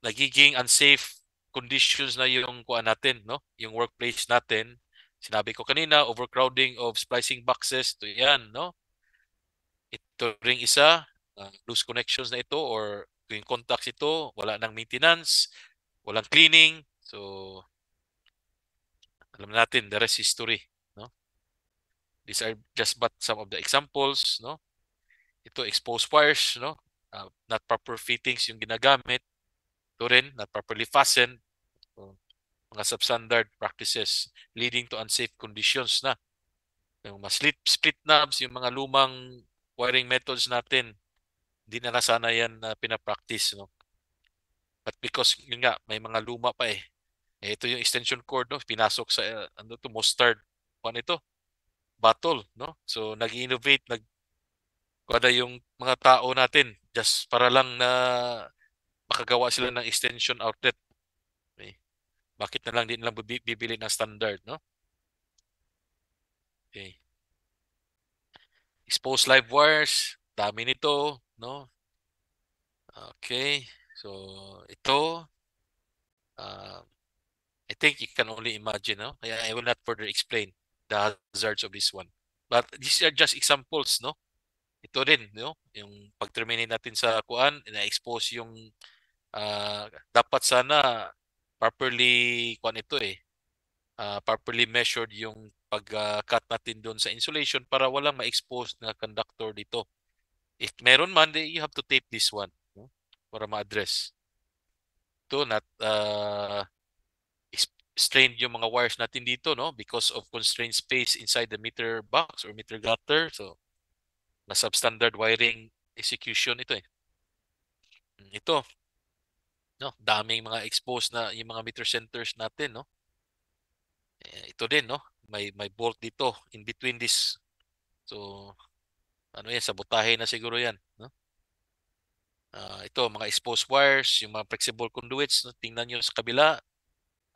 nagiging unsafe conditions na yung kuan natin, no? Yung workplace natin. Sinabi ko kanina, overcrowding of splicing boxes, to yan, no? Ito ring isa, loose connections na ito or yung contacts ito, wala nang maintenance, walang cleaning. So, alam natin, the rest history, no? These are just but some of the examples, no? Ito, exposed wires, no? Not proper fittings yung ginagamit. Ito rin, not properly fastened. So, mga substandard practices leading to unsafe conditions na. Yung mga split knobs, yung mga lumang wiring methods natin, hindi na sana yan pinapractice, no? But because yun nga, may mga luma pa eh. Ito yung extension cord, no? Pinasok sa ano to, mustard. Ano ito? Bottle, no? So nag-innovate, kada yung mga tao natin just para lang na makagawa sila ng extension outlet. Okay. Bakit na lang din lang bibili ng standard, no? Okay. Exposed live wires, dami nito, no? Okay. So ito, uh, I think you can only imagine, no? I will not further explain the hazards of this one. But these are just examples, no? Ito din, no? Yung pag-terminate natin sa kuan, na-expose yung dapat sana properly kuan ito eh. Properly measured yung pag-cut natin doon sa insulation para walang ma-expose na conductor dito. If meron man, you have to tape this one, no? Para ma-address. Ito, strained yung mga wires natin dito, no? Because of constrained space inside the meter box or meter gutter. So, na substandard wiring execution ito eh. Ito, no? Daming mga exposed na yung mga meter centers natin, no? Ito din, no? May bolt dito in between this. So, ano yan, sabotahe na siguro yan, no? Ito, mga exposed wires, yung mga flexible conduits, no? Tingnan nyo sa kabila.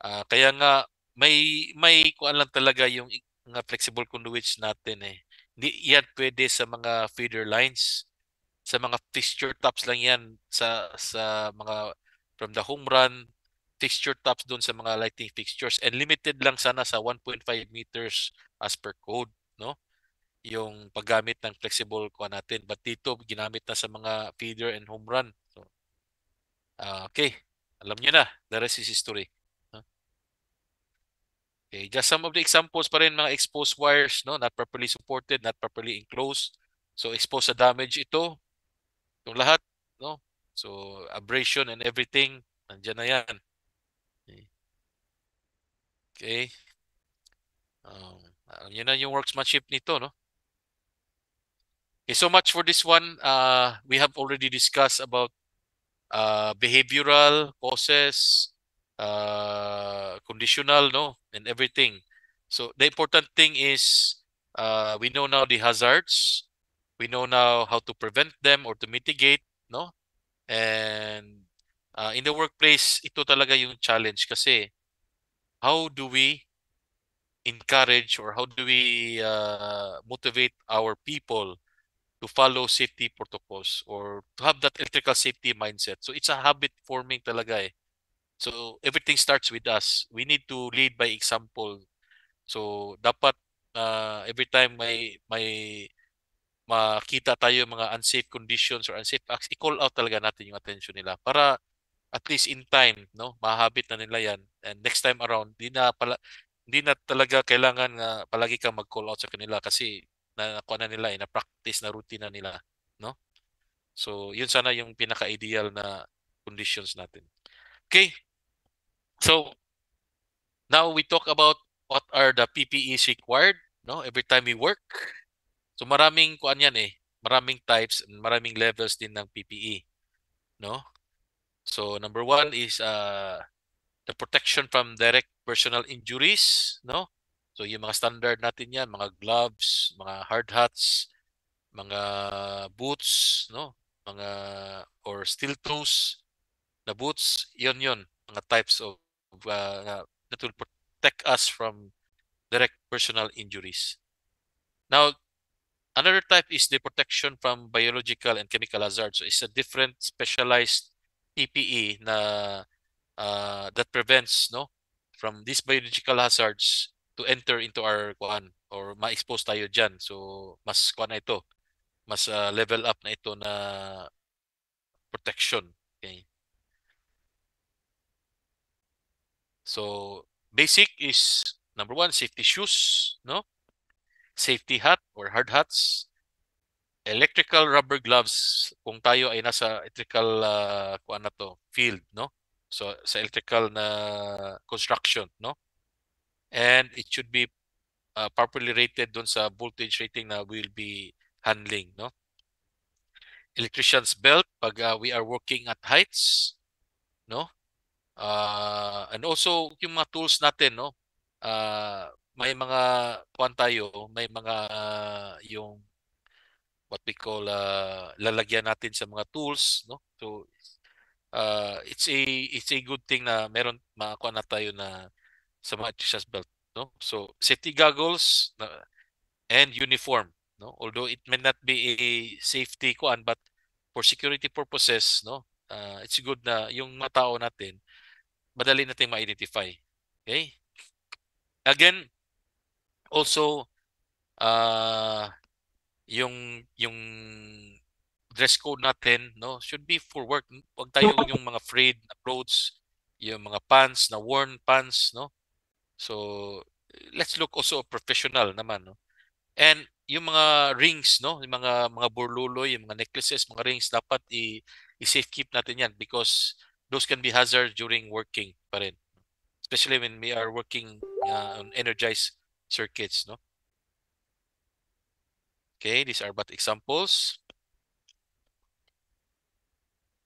Kaya nga may kuan lang talaga yung mga flexible conduits natin eh. Hindi yan pwede sa mga feeder lines. Sa mga fixture tops lang yan sa mga from the home run fixture tops doon sa mga lighting fixtures and limited lang sana sa 1.5 meters as per code, no? Yung paggamit ng flexible kuan natin. But dito ginamit na sa mga feeder and home run. So, okay. Alam niyo na, the rest is history. No? Okay, just some of the examples pa rin mga exposed wires, no, not properly supported, not properly enclosed. So exposed sa damage ito, itong lahat, no. So abrasion and everything, nandiyan na yan. Okay. Yun na yung workmanship nito, no. Okay, so much for this one. We have already discussed about behavioral causes, conditional, no, and everything. So the important thing is we know now the hazards. We know now how to prevent them or to mitigate, no? And in the workplace, ito talaga yung challenge kasi how do we encourage or how do we motivate our people to follow safety protocols or to have that electrical safety mindset. So it's a habit forming talaga eh. So everything starts with us. We need to lead by example. So dapat every time may makita tayo mga unsafe conditions or unsafe acts, i-call out talaga natin yung attention nila para at least in time, no, mahabit na nila yan. And next time around, hindi na talaga kailangan nga palagi kang mag-call out sa kanila kasi nakuha na nila, na-practice na routine na nila, no? So, yun sana yung pinaka-ideal na conditions natin. Okay, so now we talk about what are the PPEs required, no? Every time we work. So maraming kuan yan eh. Maraming types and maraming levels din ng PPE, no? So number one is the protection from direct personal injuries, no? So yung mga standard natin yan, mga gloves, mga hard hats, mga boots, no? Mga or steel toes na boots, yun mga types of that will protect us from direct personal injuries. Now, another type is the protection from biological and chemical hazards. So it's a different specialized PPE na that prevents no from these biological hazards to enter into our kuan or ma-expose tayo diyan. So mas kuan na ito, mas level up na ito na protection. Okay. So basic is number one, safety shoes, no? Safety hat or hard hats, electrical rubber gloves kung tayo ay nasa electrical kuan na to, field, no? So sa electrical na construction, no? And it should be properly rated doon sa voltage rating na we'll be handling, no? Electrician's belt pag we are working at heights, no? And also yung mga tools natin, no? May mga kuan tayo, may mga yung what we call lalagyan natin sa mga tools, no? So it's a good thing na meron makakuha na tayo na sa mga electrician's belt, no? So safety goggles and uniform, no? Although it may not be a safety kuan but for security purposes, no? It's good na yung mga tao natin madali nating ma-identify. Okay? Again, also uh yung dress code natin, no, should be for work. Huwag tayo yung mga frayed na clothes, yung mga pants na worn pants, no? So let's look also professional naman, no? And yung mga rings, no, yung mga burluloy, yung mga necklaces, mga rings dapat i-safe keep natin yan because those can be hazard during working pa rin. especially when we are working on energized circuits, no? Okay, these are but examples.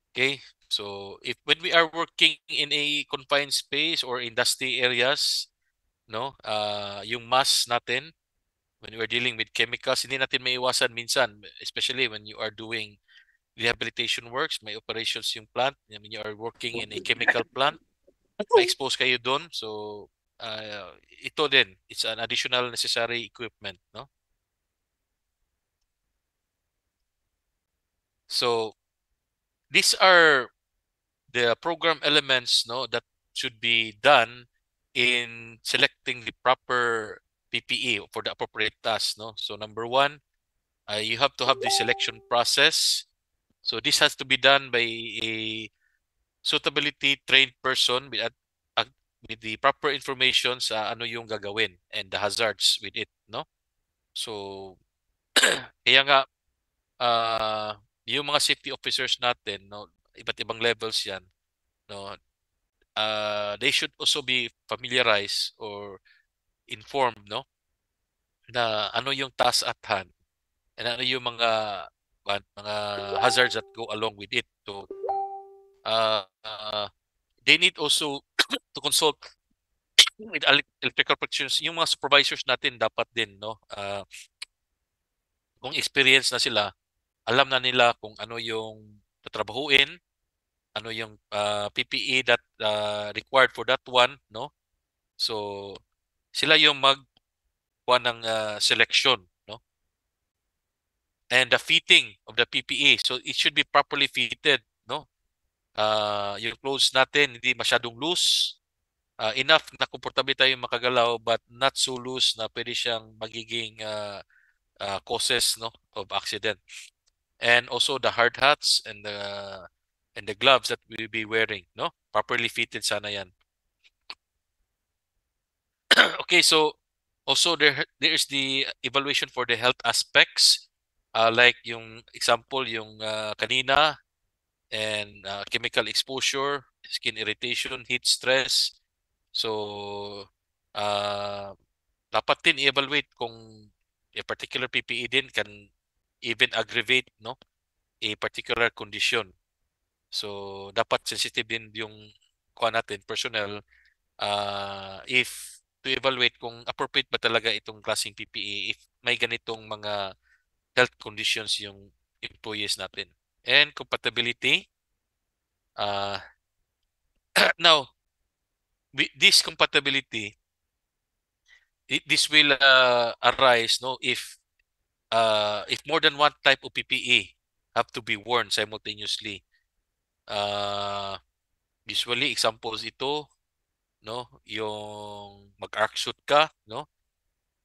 Okay, so if when we are working in a confined space or industry areas, no, yung mass natin, when we are dealing with chemicals, hindi natin maiwasan minsan, especially when you are doing rehabilitation works, may operations yung plant, when you are working in a chemical plant, ma-expose kayo doon. So, ito din, it's an additional necessary equipment, no? So, these are the program elements, no, that should be done in selecting the proper PPE for the appropriate task, no? So, number one, you have to have the selection process. So, this has to be done by a suitability trained person at with the proper information sa ano yung gagawin and the hazards with it, no? So, kaya nga yung mga safety officers natin, no, iba't ibang levels 'yan, no. They should also be familiarized or informed, no, na ano yung task at hand and ano yung mga hazards that go along with it. So, they need also to consult with electrical practitioners. Yung mga supervisors natin dapat din, no, kung experience na sila, alam na nila kung ano yung tatrabahuin, ano yung PPE that required for that one, no? So sila yung magkuha ng selection, no? And the fitting of the PPE, so it should be properly fitted, no? Yung clothes natin hindi masyadong loose, enough na komportable tayo makagalaw but not so loose na pwede siyang magiging causes, no, of accident. And also the hard hats and the gloves that we'll be wearing, no? Properly fitted sana yan. Okay, so also there is the evaluation for the health aspects, like yung example yung kanina, and chemical exposure, skin irritation, heat stress. So uh, dapat din i-evaluate kung a particular PPE din can even aggravate, no, a particular condition. So dapat sensitive din yung kuha natin personnel, if to evaluate kung appropriate ba talaga itong klaseng PPE if may ganitong mga health conditions yung employees natin. And compatibility. Uh, now, this compatibility, this will arise, no, if more than one type of PPE have to be worn simultaneously. Uh, Usually examples ito, no, yung mag-arc suit ka, no,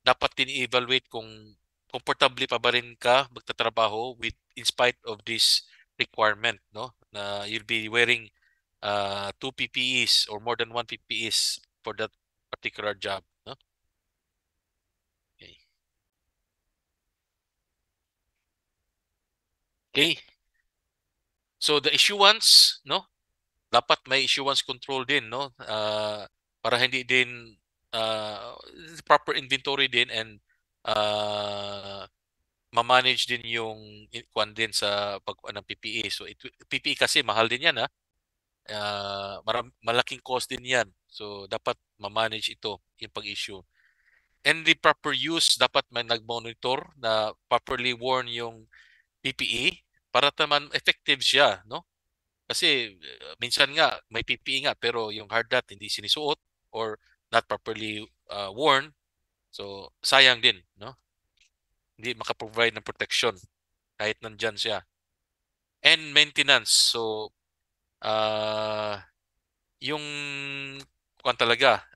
dapat din i-evaluate kung comfortable pa ba rin ka magtatrabaho with in spite of this requirement, no, na you'll be wearing two PPEs or more than one PPEs for that particular job, no? Okay. Okay. So the issuance, no, dapat may issuance control din, no, para hindi din proper inventory din and uh, ma-manage din yung kwan din sa pagkuha ng PPE. So PPE kasi mahal din yan, ha. Malaking cost din yan. So dapat ma-manage ito yung pag-issue. And the proper use, dapat may nag-monitor na properly worn yung PPE para naman effective siya, no? Kasi minsan nga may PPE nga pero yung hard hat hindi sinisuot or not properly worn. So sayang din, no? Hindi maka-provide ng protection kahit nandyan siya. And maintenance. So, yung kuan talaga,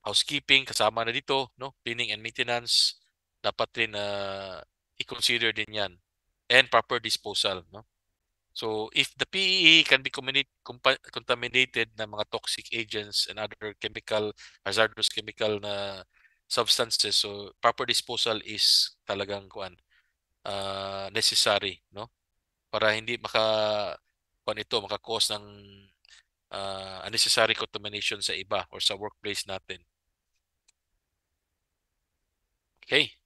housekeeping kasama na dito, no? Cleaning and maintenance dapat din i-consider din 'yan. And proper disposal, no? So, if the PEE can be contaminated ng mga toxic agents and other hazardous chemical na substances, so proper disposal is talagang kuan necessary, no? Para hindi maka-cause ng unnecessary contamination sa iba or sa workplace natin. Okay.